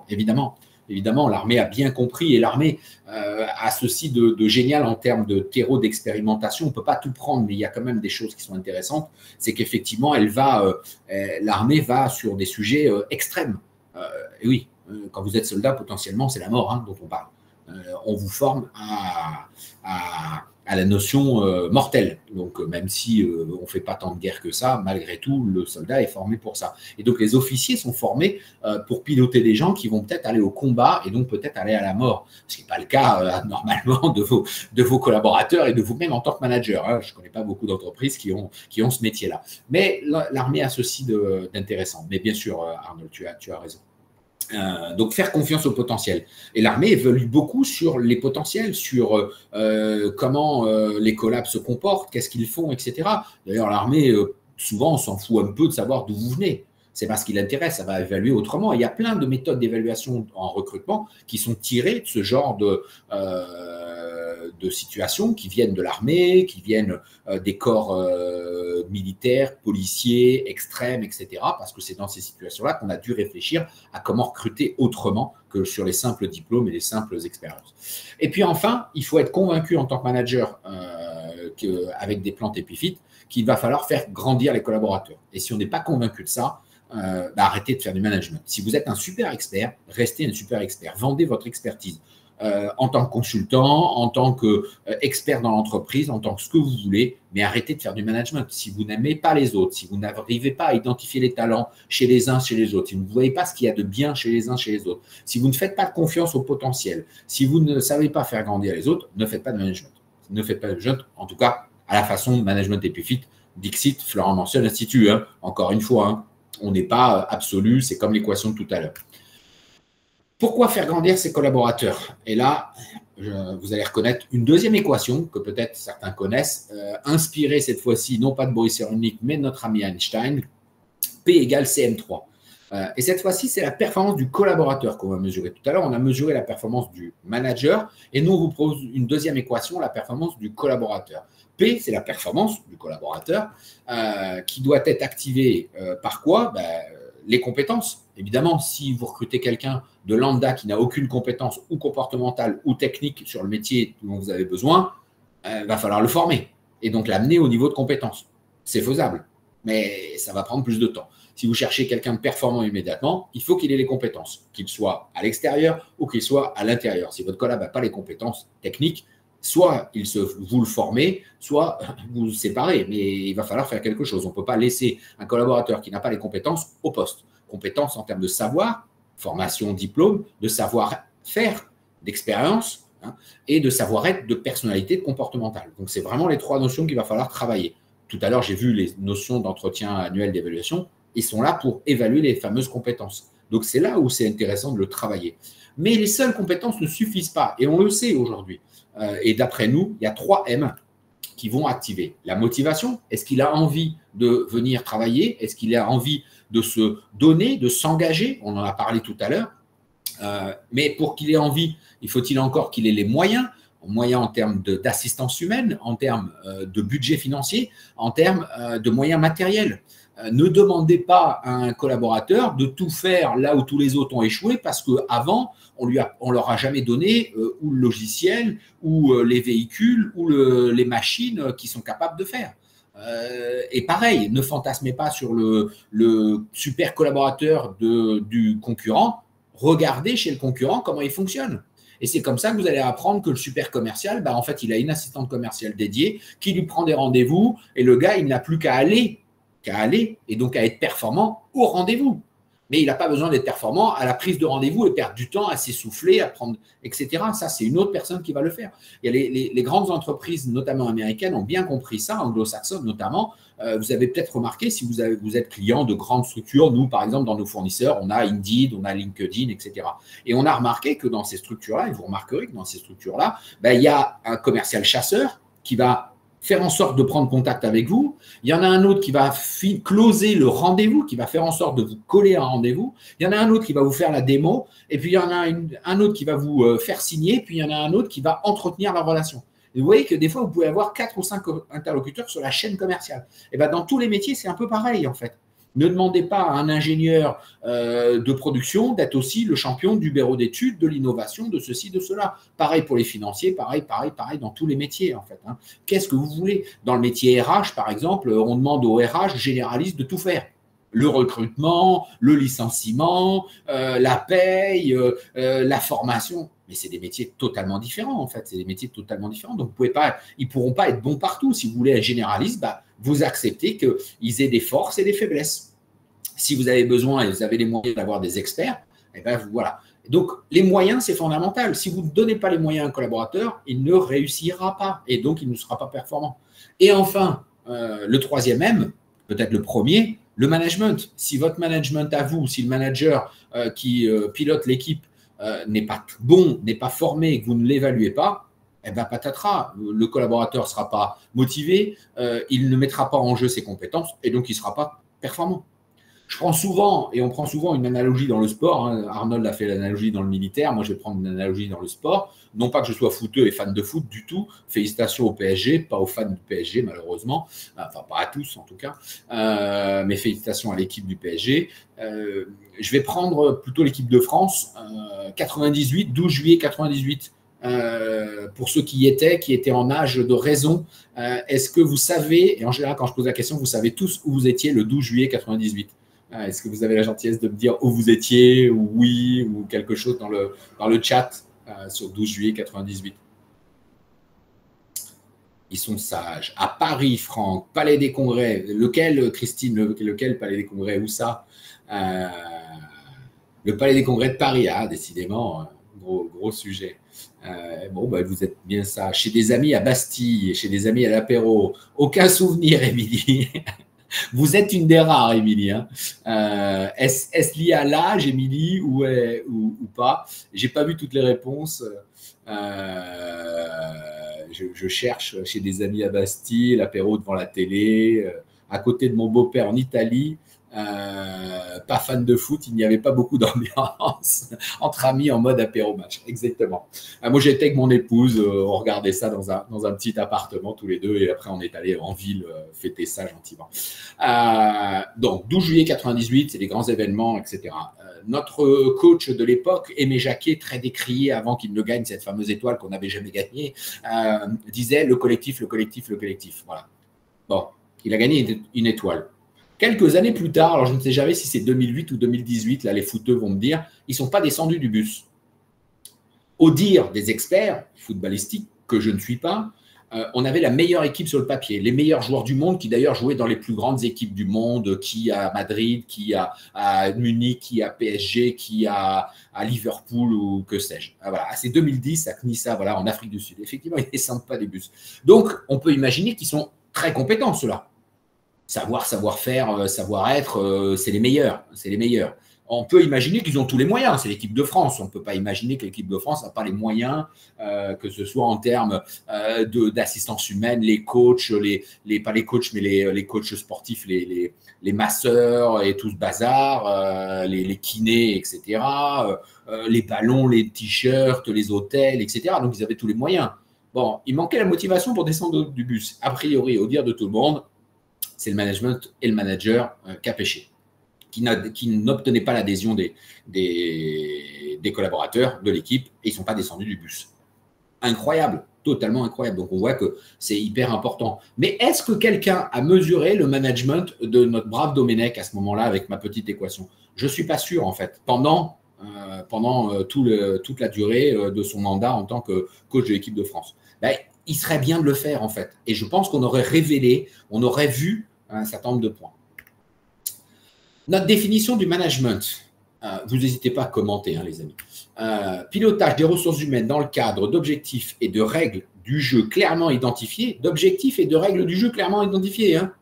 évidemment. Évidemment, l'armée a bien compris et l'armée a ceci de génial en termes de terreau d'expérimentation. On ne peut pas tout prendre, mais il y a quand même des choses qui sont intéressantes. C'est qu'effectivement, l'armée va sur des sujets extrêmes. Et oui, quand vous êtes soldat, potentiellement, c'est la mort dont on parle. On vous forme à la notion mortelle. Donc, même si on ne fait pas tant de guerre que ça, malgré tout, le soldat est formé pour ça. Et donc, les officiers sont formés pour piloter des gens qui vont peut-être aller au combat et donc peut-être aller à la mort. Ce qui n'est pas le cas, normalement, de vos collaborateurs et de vous-même en tant que manager. Je ne connais pas beaucoup d'entreprises qui ont ce métier-là. Mais l'armée a ceci d'intéressant. Mais bien sûr, Arnold, tu as raison. Donc, faire confiance au potentiel. Et l'armée évolue beaucoup sur les potentiels, sur comment les collabs se comportent, qu'est-ce qu'ils font, etc. D'ailleurs, l'armée, souvent, on s'en fout un peu de savoir d'où vous venez. C'est parce qu'il l'intéresse, ça va évaluer autrement. Et il y a plein de méthodes d'évaluation en recrutement qui sont tirées de ce genre de situations qui viennent de l'armée, qui viennent des corps militaires, policiers, extrêmes, etc. Parce que c'est dans ces situations-là qu'on a dû réfléchir à comment recruter autrement que sur les simples diplômes et les simples expériences. Et puis enfin, il faut être convaincu en tant que manager avec des plans Epifit qu'il va falloir faire grandir les collaborateurs. Et si on n'est pas convaincu de ça, arrêtez de faire du management. Si vous êtes un super expert, restez un super expert. Vendez votre expertise. En tant que consultant, en tant qu'expert dans l'entreprise, en tant que ce que vous voulez, mais arrêtez de faire du management. Si vous n'aimez pas les autres, si vous n'arrivez pas à identifier les talents chez les uns, chez les autres, si vous ne voyez pas ce qu'il y a de bien chez les uns, chez les autres, si vous ne faites pas de confiance au potentiel, si vous ne savez pas faire grandir les autres, ne faites pas de management. Ne faites pas de management, en tout cas, à la façon de management Epifit, Dixit, Florent mentionne, Institut. Encore une fois, on n'est pas absolu, c'est comme l'équation de tout à l'heure. Pourquoi faire grandir ses collaborateurs? Et là, vous allez reconnaître une deuxième équation que peut-être certains connaissent, inspirée cette fois-ci, non pas de Boris Cyrulnik, mais de notre ami Einstein, P égale CM3. Et cette fois-ci, c'est la performance du collaborateur qu'on va mesurer. Tout à l'heure, on a mesuré la performance du manager et nous, on vous propose une deuxième équation, la performance du collaborateur. P, c'est la performance du collaborateur qui doit être activée par quoi? Les compétences. Évidemment, si vous recrutez quelqu'un de lambda qui n'a aucune compétence ou comportementale ou technique sur le métier dont vous avez besoin, il va falloir le former et donc l'amener au niveau de compétences. C'est faisable, mais ça va prendre plus de temps. Si vous cherchez quelqu'un de performant immédiatement, il faut qu'il ait les compétences, qu'il soit à l'extérieur ou qu'il soit à l'intérieur. Si votre collab n'a pas les compétences techniques, soit vous le formez, soit vous le séparez, mais il va falloir faire quelque chose. On ne peut pas laisser un collaborateur qui n'a pas les compétences au poste. Compétences en termes de savoir, formation, diplôme, de savoir-faire, d'expérience et de savoir-être, de personnalité, de comportementale. Donc, c'est vraiment les trois notions qu'il va falloir travailler. Tout à l'heure, j'ai vu les notions d'entretien annuel d'évaluation. Ils sont là pour évaluer les fameuses compétences. Donc, c'est là où c'est intéressant de le travailler. Mais les seules compétences ne suffisent pas, et on le sait aujourd'hui. Et d'après nous, il y a 3 M qui vont activer. La motivation, est-ce qu'il a envie de venir travailler? Est-ce qu'il a envie de se donner, de s'engager? On en a parlé tout à l'heure. Mais pour qu'il ait envie, il faut-il encore qu'il ait les moyens en termes d'assistance humaine, en termes de budget financier, en termes de moyens matériels. Ne demandez pas à un collaborateur de tout faire là où tous les autres ont échoué parce qu'avant, on leur a jamais donné ou le logiciel, ou les véhicules, ou les machines qui sont capables de faire. Et pareil, ne fantasmez pas sur le super collaborateur du concurrent. Regardez chez le concurrent comment il fonctionne. Et c'est comme ça que vous allez apprendre que le super commercial, en fait, il a une assistante commerciale dédiée qui lui prend des rendez-vous et le gars, il n'a plus qu'à aller et donc à être performant au rendez-vous. Mais il n'a pas besoin d'être performant à la prise de rendez-vous et perdre du temps à s'essouffler, à prendre, etc. Ça, c'est une autre personne qui va le faire. Il y a les grandes entreprises, notamment américaines, ont bien compris ça, anglo-saxonnes notamment. Vous avez peut-être remarqué, si vous êtes client de grandes structures, nous, par exemple, dans nos fournisseurs, on a Indeed, on a LinkedIn, etc. Et on a remarqué que dans ces structures-là, et vous remarquerez que dans ces structures-là, il y a un commercial chasseur qui va faire en sorte de prendre contact avec vous. Il y en a un autre qui va closer le rendez-vous, qui va faire en sorte de vous coller un rendez-vous. Il y en a un autre qui va vous faire la démo. Et puis, il y en a un autre qui va vous faire signer. Puis, il y en a un autre qui va entretenir la relation. Et vous voyez que des fois, vous pouvez avoir 4 ou 5 interlocuteurs sur la chaîne commerciale. Et bien, dans tous les métiers, c'est un peu pareil, en fait. Ne demandez pas à un ingénieur de production d'être aussi le champion du bureau d'études, de l'innovation, de ceci, de cela. Pareil pour les financiers, pareil dans tous les métiers, en fait. Hein. Qu'est-ce que vous voulez? Dans le métier RH, par exemple, on demande au RH généraliste de tout faire. Le recrutement, le licenciement, la paye, la formation. Mais c'est des métiers totalement différents, en fait. C'est des métiers totalement différents. Donc, ils ne pourront pas être bons partout. Si vous voulez être généraliste, vous acceptez qu'ils aient des forces et des faiblesses. Si vous avez besoin et vous avez les moyens d'avoir des experts, eh ben, voilà. Donc, les moyens, c'est fondamental. Si vous ne donnez pas les moyens à un collaborateur, il ne réussira pas. Et donc, il ne sera pas performant. Et enfin, le troisième M, peut-être le premier, le management. Si votre management à vous, si le manager qui pilote l'équipe n'est pas bon, n'est pas formé, que vous ne l'évaluez pas, eh bien, patatras, le collaborateur ne sera pas motivé, il ne mettra pas en jeu ses compétences et donc il ne sera pas performant. Je prends souvent, et on prend souvent une analogie dans le sport, hein. Arnold a fait l'analogie dans le militaire, moi je vais prendre une analogie dans le sport. Non pas que je sois footeux et fan de foot du tout, félicitations au PSG, pas aux fans du PSG malheureusement, enfin pas à tous en tout cas, mais félicitations à l'équipe du PSG. Je vais prendre plutôt l'équipe de France, 98, 12 juillet 98. Pour ceux qui étaient en âge de raison, est-ce que vous savez, et en général quand je pose la question, vous savez tous où vous étiez le 12 juillet 98? Est-ce que vous avez la gentillesse de me dire où vous étiez, ou oui, ou quelque chose dans le chat sur 12 juillet 98? Ils sont sages. À Paris, Franck, Palais des Congrès. Lequel, Christine, lequel Palais des Congrès? Où ça? Le Palais des Congrès de Paris, décidément, gros sujet. Vous êtes bien ça. Chez des amis à Bastille, chez des amis à l'apéro. Aucun souvenir, Émilie. Vous êtes une des rares, Émilie. Hein. Est-ce lié à l'âge, Émilie, ou pas? Je n'ai pas vu toutes les réponses. Je cherche chez des amis à Bastille, l'apéro devant la télé, à côté de mon beau-père en Italie. Pas fan de foot, il n'y avait pas beaucoup d'ambiance entre amis en mode apéro match. Exactement. Moi, j'étais avec mon épouse, on regardait ça dans un petit appartement tous les deux et après on est allé en ville fêter ça gentiment. Donc 12 juillet 98, c'est les grands événements, etc. Notre coach de l'époque, Aimé Jacquet, très décrié avant qu'il ne gagne cette fameuse étoile qu'on n'avait jamais gagnée, disait le collectif. Voilà. Bon, il a gagné une étoile. Quelques années plus tard, alors je ne sais jamais si c'est 2008 ou 2018, là les footeux vont me dire, ils ne sont pas descendus du bus. Au dire des experts footballistiques, que je ne suis pas, on avait la meilleure équipe sur le papier, les meilleurs joueurs du monde qui d'ailleurs jouaient dans les plus grandes équipes du monde, qui à Madrid, qui à Munich, qui à PSG, qui à Liverpool ou que sais-je. Voilà, c'est 2010 à Knissa, voilà, en Afrique du Sud. Effectivement, ils ne descendent pas des bus. Donc, on peut imaginer qu'ils sont très compétents, ceux-là. Savoir-faire, savoir-être, c'est les meilleurs. On peut imaginer qu'ils ont tous les moyens. C'est l'équipe de France. On ne peut pas imaginer que l'équipe de France n'a pas les moyens, que ce soit en termes d'assistance humaine, les coachs, pas les coachs, mais les coachs sportifs, les masseurs et tout ce bazar, les kinés, etc., les ballons, les t-shirts, les hôtels, etc. Donc, ils avaient tous les moyens. Bon, il manquait la motivation pour descendre du bus. A priori, au dire de tout le monde, c'est le management et le manager qui a péché, qui n'obtenaient pas l'adhésion des collaborateurs de l'équipe et ils ne sont pas descendus du bus. Incroyable, totalement incroyable. Donc, on voit que c'est hyper important. Mais est-ce que quelqu'un a mesuré le management de notre brave Domenech à ce moment-là avec ma petite équation? Je ne suis pas sûr, en fait. Pendant toute la durée de son mandat en tant que coach de l'équipe de France. Il serait bien de le faire, en fait. Et je pense qu'on aurait révélé, on aurait vu un certain nombre de points. Notre définition du management, vous n'hésitez pas à commenter, hein, les amis. Pilotage des ressources humaines dans le cadre d'objectifs et de règles du jeu clairement identifiés, d'objectifs et de règles du jeu clairement identifiés. Hein.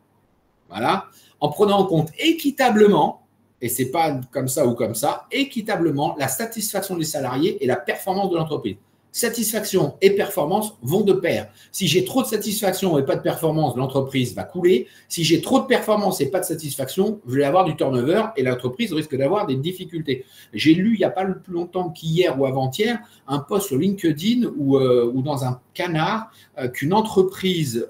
Voilà. En prenant en compte équitablement, et ce n'est pas comme ça ou comme ça, équitablement la satisfaction des salariés et la performance de l'entreprise. satisfaction et performance vont de pair. Si j'ai trop de satisfaction et pas de performance, l'entreprise va couler. Si j'ai trop de performance et pas de satisfaction, je vais avoir du turnover et l'entreprise risque d'avoir des difficultés. J'ai lu il n'y a pas plus longtemps qu'hier ou avant-hier un post sur LinkedIn ou dans un canard qu'une entreprise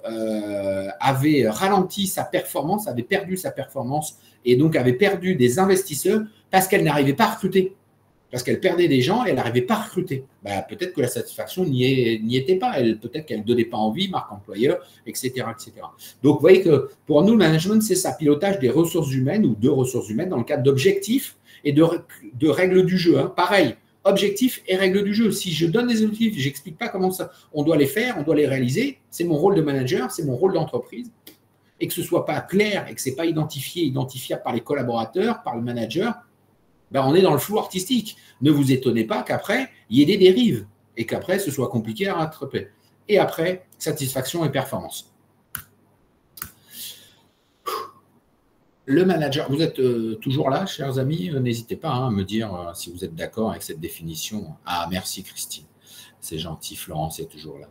avait ralenti sa performance, avait perdu sa performance et donc avait perdu des investisseurs parce qu'elle n'arrivait pas à recruter. Parce qu'elle perdait des gens et elle n'arrivait pas à recruter. Peut-être que la satisfaction n'y était pas. Peut-être qu'elle ne donnait pas envie, marque employeur, etc., etc. Donc, vous voyez que pour nous, le management, c'est ça, pilotage des ressources humaines ou de ressources humaines dans le cadre d'objectifs et de règles du jeu. Hein. Pareil, objectifs et règles du jeu. Si je donne des objectifs, je n'explique pas comment ça, on doit les faire, on doit les réaliser. C'est mon rôle de manager, c'est mon rôle d'entreprise. Et que ce ne soit pas clair et que ce n'est pas identifiable par les collaborateurs, par le manager, on est dans le flou artistique. Ne vous étonnez pas qu'après, il y ait des dérives et qu'après, ce soit compliqué à rattraper. Et après, satisfaction et performance. Le manager, vous êtes toujours là, chers amis? N'hésitez pas à me dire si vous êtes d'accord avec cette définition. Ah, merci Christine. C'est gentil, Florence est toujours là.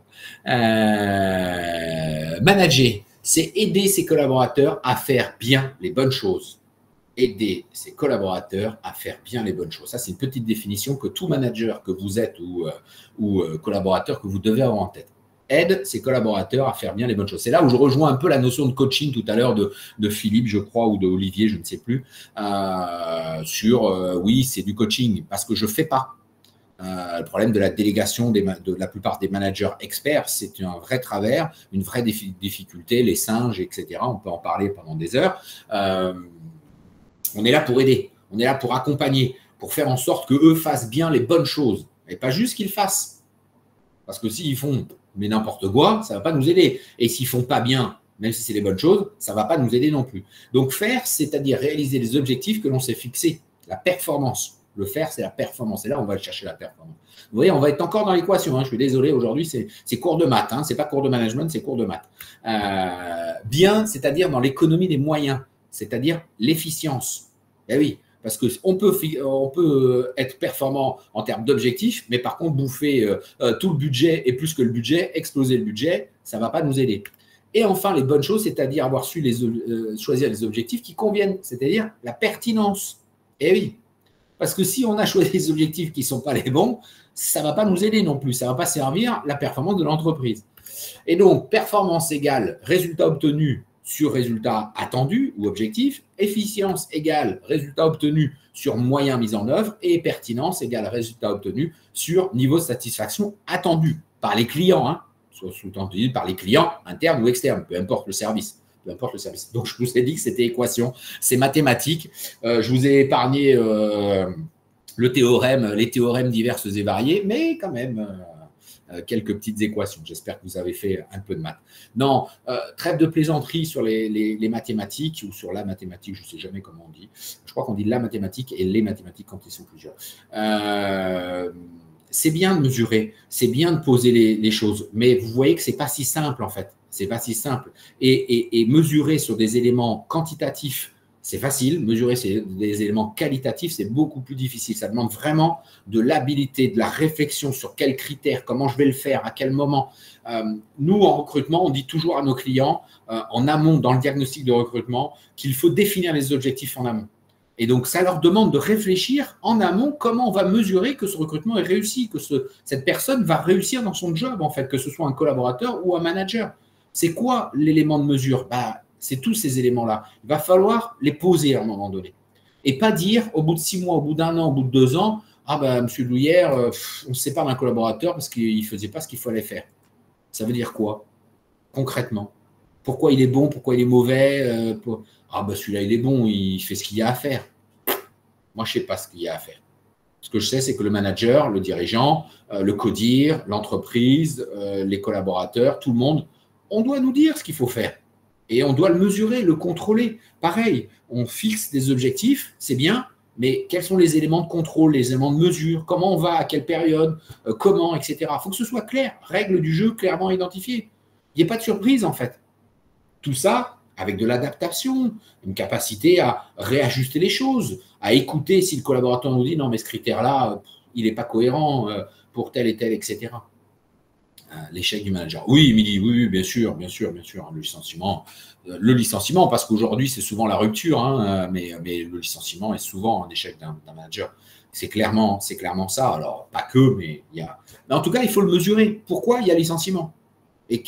Manager, c'est aider ses collaborateurs à faire bien les bonnes choses. Aider ses collaborateurs à faire bien les bonnes choses. Ça, c'est une petite définition que tout manager que vous êtes ou collaborateur que vous devez avoir en tête. Aide ses collaborateurs à faire bien les bonnes choses. C'est là où je rejoins un peu la notion de coaching tout à l'heure de Philippe, je crois, ou de Olivier, je ne sais plus, oui, c'est du coaching parce que je ne fais pas. Le problème de la délégation de la plupart des managers experts, c'est un vrai travers, une vraie difficulté, les singes, etc. On peut en parler pendant des heures. On est là pour aider, on est là pour accompagner, pour faire en sorte qu'eux fassent bien les bonnes choses. Et pas juste qu'ils fassent. Parce que s'ils font mais n'importe quoi, ça ne va pas nous aider. Et s'ils ne font pas bien, même si c'est les bonnes choses, ça ne va pas nous aider non plus. Donc faire, c'est-à-dire réaliser les objectifs que l'on s'est fixés. La performance. Le faire, c'est la performance. Et là, on va chercher la performance. Vous voyez, on va être encore dans l'équation. Je suis désolé, aujourd'hui, c'est cours de maths. Ce n'est pas cours de management, c'est cours de maths. Bien, c'est-à-dire dans l'économie des moyens. C'est-à-dire l'efficience. Eh oui, parce qu'on peut être performant en termes d'objectifs, mais par contre, bouffer tout le budget et plus que le budget, exploser le budget, ça ne va pas nous aider. Et enfin, les bonnes choses, c'est-à-dire avoir su choisir les objectifs qui conviennent, c'est-à-dire la pertinence. Eh oui, parce que si on a choisi des objectifs qui ne sont pas les bons, ça ne va pas nous aider non plus, ça ne va pas servir la performance de l'entreprise. Et donc, performance égale résultat obtenu sur résultat attendu ou objectif, efficience égale résultat obtenu sur moyen mis en œuvre et pertinence égale résultat obtenu sur niveau de satisfaction attendu par les clients, soit sous-entendu par les clients internes ou externes, peu importe le service. Peu importe le service. Donc, je vous ai dit que c'était équation, c'est mathématique. Je vous ai épargné les théorèmes divers et variés, mais quand même quelques petites équations. J'espère que vous avez fait un peu de maths. Non, trêve de plaisanterie sur les mathématiques ou sur la mathématique, je ne sais jamais comment on dit. Je crois qu'on dit la mathématique et les mathématiques quand ils sont plusieurs. C'est bien de mesurer, c'est bien de poser les choses, mais vous voyez que ce n'est pas si simple en fait. C'est pas si simple. Et mesurer sur des éléments quantitatifs, c'est facile. Mesurer sur des éléments qualitatifs, c'est beaucoup plus difficile. Ça demande vraiment de l'habilité, de la réflexion sur quels critères, comment je vais le faire, à quel moment. Nous, en recrutement, on dit toujours à nos clients, en amont, dans le diagnostic de recrutement, qu'il faut définir les objectifs en amont. Et donc, ça leur demande de réfléchir en amont comment on va mesurer que ce recrutement est réussi, que cette personne va réussir dans son job, en fait, que ce soit un collaborateur ou un manager. C'est quoi l'élément de mesure? C'est tous ces éléments-là. Il va falloir les poser à un moment donné. Et pas dire, au bout de 6 mois, au bout d'1 an, au bout de 2 ans, monsieur Louillère, on se sépare d'un collaborateur parce qu'il ne faisait pas ce qu'il fallait faire. Ça veut dire quoi, concrètement? Pourquoi il est bon, pourquoi il est mauvais? Celui-là, il est bon, il fait ce qu'il y a à faire. Moi, je ne sais pas ce qu'il y a à faire. Ce que je sais, c'est que le manager, le dirigeant, le codir, l'entreprise, les collaborateurs, tout le monde, on doit nous dire ce qu'il faut faire. Et on doit le mesurer, le contrôler. Pareil, on fixe des objectifs, c'est bien, mais quels sont les éléments de contrôle, les éléments de mesure, comment on va, à quelle période, comment, etc. Il faut que ce soit clair, règles du jeu clairement identifiées. Il n'y a pas de surprise en fait. Tout ça avec de l'adaptation, une capacité à réajuster les choses, à écouter si le collaborateur nous dit non mais ce critère-là, il n'est pas cohérent, pour tel et tel, etc. L'échec du manager. Oui, Émilie, oui, bien sûr, bien sûr, bien sûr. Le licenciement, parce qu'aujourd'hui, c'est souvent la rupture, hein, mais le licenciement est souvent un échec d'un manager. C'est clairement ça. Alors, pas que, mais il y a. Mais en tout cas, il faut le mesurer. Pourquoi il y a licenciement? Et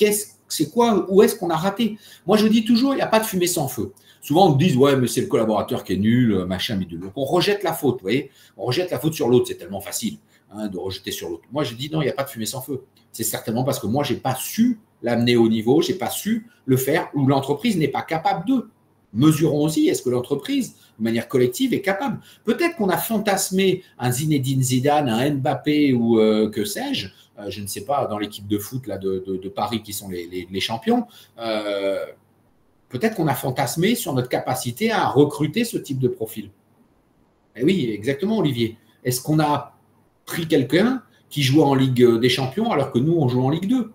c'est quoi? Où est-ce qu'on a raté? Moi, je dis toujours, il n'y a pas de fumée sans feu. Souvent, on me dit, ouais, mais c'est le collaborateur qui est nul, machin, bidule. Donc, on rejette la faute, vous voyez? On rejette la faute sur l'autre. C'est tellement facile de rejeter sur l'autre. Moi, je dis, non, il n'y a pas de fumée sans feu. C'est certainement parce que moi, je n'ai pas su l'amener au niveau, je n'ai pas su le faire, ou l'entreprise n'est pas capable de. Mesurons aussi, est-ce que l'entreprise, de manière collective, est capable? Peut-être qu'on a fantasmé un Zinedine Zidane, un Mbappé ou que sais-je, je ne sais pas, dans l'équipe de foot là, de Paris qui sont les champions. Peut-être qu'on a fantasmé sur notre capacité à recruter ce type de profil. Et oui, exactement, Olivier. Est-ce qu'on a pris quelqu'un qui jouait en Ligue des Champions alors que nous, on joue en Ligue 2?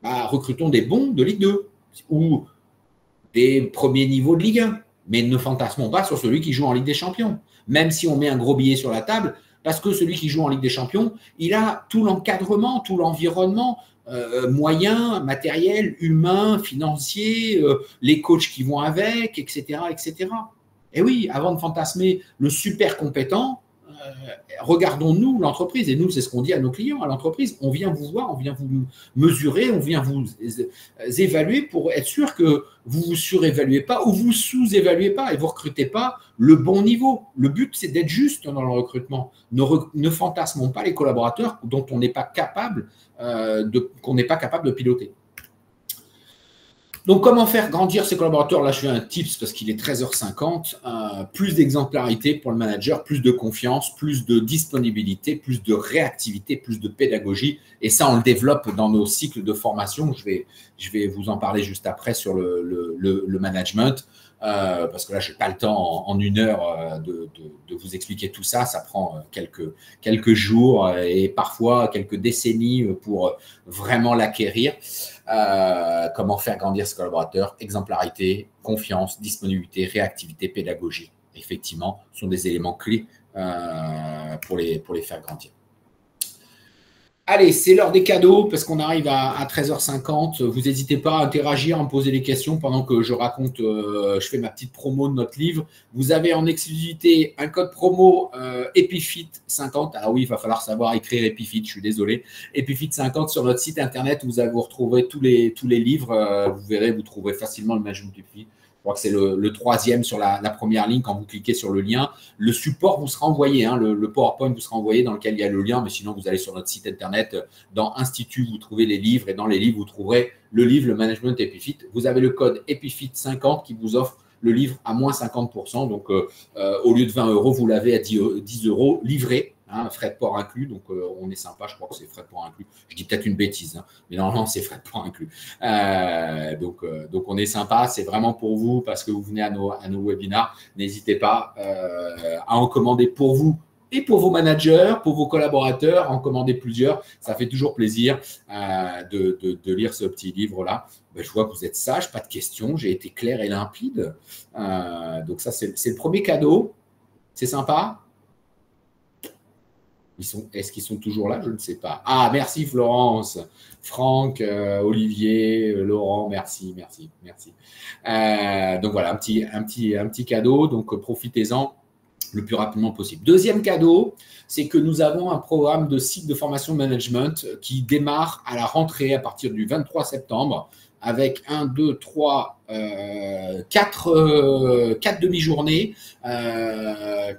Recrutons des bons de Ligue 2 ou des premiers niveaux de Ligue 1. Mais ne fantasmons pas sur celui qui joue en Ligue des Champions. Même si on met un gros billet sur la table, parce que celui qui joue en Ligue des Champions, il a tout l'encadrement, tout l'environnement, moyen, matériel, humain, financier, les coachs qui vont avec, etc., etc. Et oui, avant de fantasmer le super compétent, regardons-nous l'entreprise. Et nous, c'est ce qu'on dit à nos clients, à l'entreprise. On vient vous voir, on vient vous mesurer, on vient vous évaluer pour être sûr que vous ne vous surévaluez pas ou vous sous-évaluez pas et vous ne recrutez pas le bon niveau. Le but, c'est d'être juste dans le recrutement. Ne fantasmons pas les collaborateurs dont on n'est pas capable de piloter. Donc, comment faire grandir ses collaborateurs? Là, je fais un tips parce qu'il est 13h50. Plus d'exemplarité pour le manager, plus de confiance, plus de disponibilité, plus de réactivité, plus de pédagogie. Et ça, on le développe dans nos cycles de formation. Je vais vous en parler juste après sur le management. Parce que là, je n'ai pas le temps en une heure de vous expliquer tout ça. Ça prend quelques jours et parfois quelques décennies pour vraiment l'acquérir. Comment faire grandir ce collaborateur? Exemplarité, confiance, disponibilité, réactivité, pédagogie. Effectivement, sont des éléments clés pour les faire grandir. Allez, c'est l'heure des cadeaux parce qu'on arrive à 13h50. Vous n'hésitez pas à interagir, à me poser des questions pendant que je raconte, je fais ma petite promo de notre livre. Vous avez en exclusivité un code promo EpiFit50. Alors oui, il va falloir savoir écrire EpiFit, je suis désolé. EpiFit50 sur notre site internet, vous retrouverez tous les livres. Vous verrez, vous trouverez facilement le Management EpiFit. Je crois que c'est le troisième sur la première ligne quand vous cliquez sur le lien. Le support vous sera envoyé, hein, le PowerPoint vous sera envoyé dans lequel il y a le lien, mais sinon vous allez sur notre site internet, dans Institut, vous trouvez les livres et dans les livres, vous trouverez le livre, le Management EpiFit. Vous avez le code EpiFit50 qui vous offre le livre à moins 50%. Donc, au lieu de 20 €, vous l'avez à 10 € livré. Hein, frais de port inclus, donc on est sympa, je crois que c'est frais de port inclus. Je dis peut-être une bêtise, hein, mais normalement c'est frais de port inclus. Donc on est sympa, c'est vraiment pour vous parce que vous venez à nos webinars. N'hésitez pas à en commander pour vous et pour vos managers, pour vos collaborateurs, en commander plusieurs. Ça fait toujours plaisir de lire ce petit livre-là. Ben, je vois que vous êtes sage, pas de questions, j'ai été clair et limpide. Donc ça, c'est le premier cadeau. C'est sympa. Est-ce qu'ils sont toujours là? Je ne sais pas. Ah, merci Florence, Franck, Olivier, Laurent, merci. Donc voilà, un petit cadeau. Donc profitez-en le plus rapidement possible. Deuxième cadeau, c'est que nous avons un programme de cycle de formation management qui démarre à la rentrée à partir du 23 septembre avec 4 demi-journées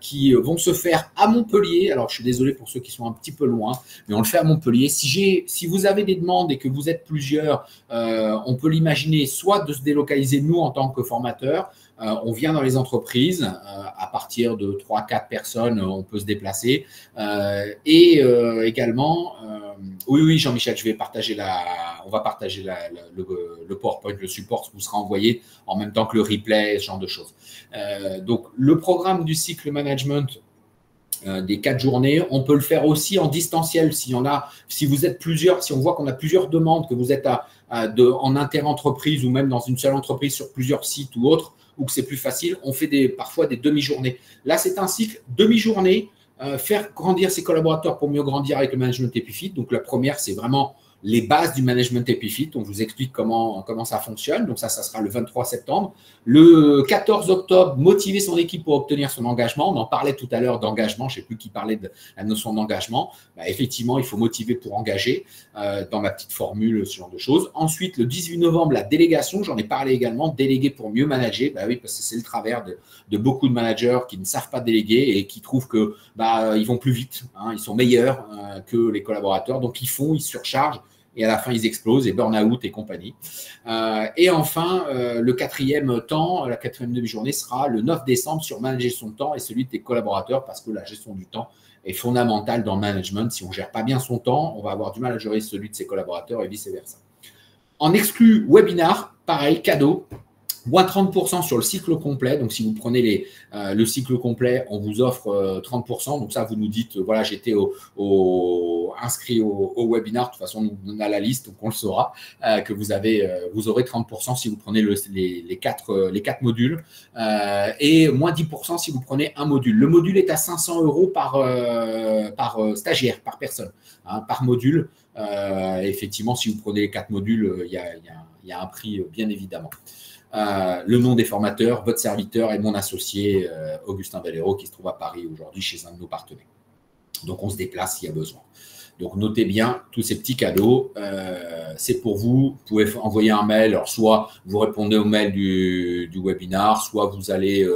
qui vont se faire à Montpellier. Alors, je suis désolé pour ceux qui sont un petit peu loin, mais on le fait à Montpellier. Si vous avez des demandes et que vous êtes plusieurs, on peut l'imaginer soit de se délocaliser nous en tant que formateurs. On vient dans les entreprises, à partir de 3-4 personnes, on peut se déplacer. Et également, oui, Jean-Michel, on va partager le PowerPoint, le support vous sera envoyé en même temps que le replay, ce genre de choses. Donc, le programme du cycle management des 4 journées, on peut le faire aussi en distanciel. Si vous êtes plusieurs, si on voit qu'on a plusieurs demandes, que vous êtes en inter-entreprise ou même dans une seule entreprise sur plusieurs sites ou autres, ou que c'est plus facile, on fait parfois des demi-journées. Là, c'est un cycle demi-journée faire grandir ses collaborateurs pour mieux grandir avec le management Epifit. Donc, la première, c'est vraiment les bases du management Epifit. On vous explique comment ça fonctionne. Donc, ça sera le 23 septembre. Le 14 octobre, motiver son équipe pour obtenir son engagement. On en parlait tout à l'heure d'engagement. Je ne sais plus qui parlait de la notion d'engagement. Effectivement, il faut motiver pour engager dans ma petite formule, ce genre de choses. Ensuite, le 18 novembre, la délégation. J'en ai parlé également. Déléguer pour mieux manager. Oui, parce que c'est le travers de beaucoup de managers qui ne savent pas déléguer et qui trouvent que ils vont plus vite. Ils sont meilleurs que les collaborateurs. Donc, ils surchargent. Et à la fin, ils explosent, et burn-out et compagnie. Et enfin, le quatrième temps, la quatrième demi-journée sera le 9 décembre sur manager son temps et celui de tes collaborateurs, parce que la gestion du temps est fondamentale dans le management. Si on ne gère pas bien son temps, on va avoir du mal à gérer celui de ses collaborateurs et vice-versa. En exclu webinar, pareil, cadeau. Moins 30% sur le cycle complet. Donc, si vous prenez le cycle complet, on vous offre 30%. Donc, ça, vous nous dites, voilà, j'étais inscrit au webinar. De toute façon, on a la liste, donc on le saura, que vous aurez 30% si vous prenez les quatre modules et moins 10% si vous prenez un module. Le module est à 500 € par stagiaire, par personne, par module. Effectivement, si vous prenez les 4 modules, il y a un prix, bien évidemment. Le nom des formateurs, votre serviteur et mon associé Augustin Valero qui se trouve à Paris aujourd'hui chez un de nos partenaires. Donc, on se déplace s'il y a besoin. Donc, notez bien tous ces petits cadeaux. C'est pour vous. Vous pouvez envoyer un mail. Alors, soit vous répondez au mail du webinar, soit vous allez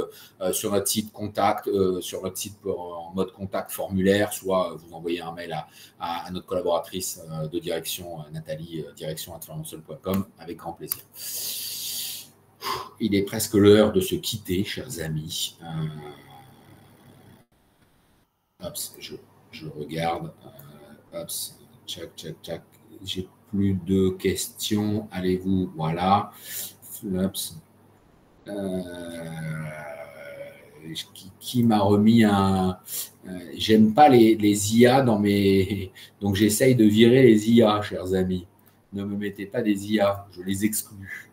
sur notre site contact, sur notre site en mode contact formulaire, soit vous envoyez un mail à notre collaboratrice de direction, Nathalie, direction@fernandseul.com, avec grand plaisir. Il est presque l'heure de se quitter, chers amis. Je regarde. Tchac. J'ai plus de questions. Allez-vous, voilà. Qui m'a remis un… J'aime pas les IA dans mes… Donc, j'essaye de virer les IA, chers amis. Ne me mettez pas des IA, je les exclus.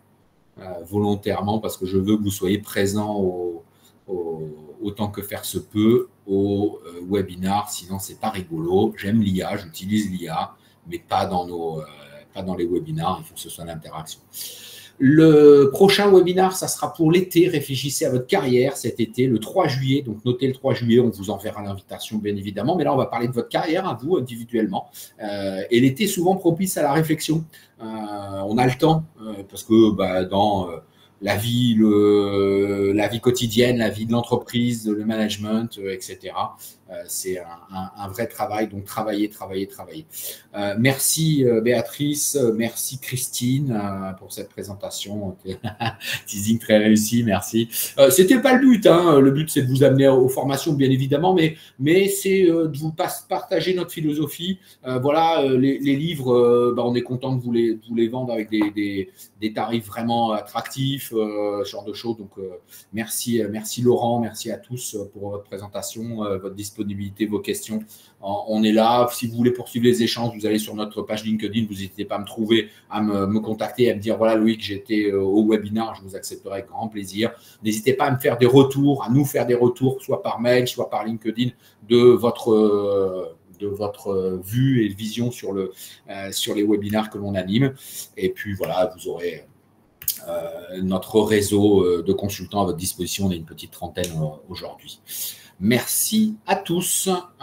Volontairement parce que je veux que vous soyez présents autant que faire se peut au webinar, sinon c'est pas rigolo. J'aime l'IA, j'utilise l'IA, mais pas dans les webinars, il faut que ce soit l'interaction. Le prochain webinar, ça sera pour l'été. Réfléchissez à votre carrière cet été, le 3 juillet. Donc, notez le 3 juillet, on vous enverra l'invitation, bien évidemment. Mais là, on va parler de votre carrière, à vous, individuellement. Et l'été, souvent propice à la réflexion. On a le temps, parce que dans la vie quotidienne, la vie de l'entreprise, le management, etc., c'est un vrai travail. Donc, travailler. Merci Béatrice, merci Christine pour cette présentation. Teasing très réussi, merci. C'était pas le but, le but c'est de vous amener aux formations bien évidemment, mais c'est de vous partager notre philosophie. Voilà, les livres, on est content de vous les vendre avec des tarifs vraiment attractifs, ce genre de choses. Donc merci Laurent, merci à tous pour votre présentation, votre disponibilité, vos questions. On est là. Si vous voulez poursuivre les échanges, vous allez sur notre page LinkedIn. Vous n'hésitez pas à me trouver, à me contacter, à me dire voilà Loïc, j'étais au webinar, je vous accepterai avec grand plaisir. N'hésitez pas à me faire des retours, à nous faire des retours, soit par mail, soit par LinkedIn, de votre vue et vision sur les webinars que l'on anime. Et puis voilà, vous aurez notre réseau de consultants à votre disposition. On est une petite trentaine aujourd'hui. Merci à tous.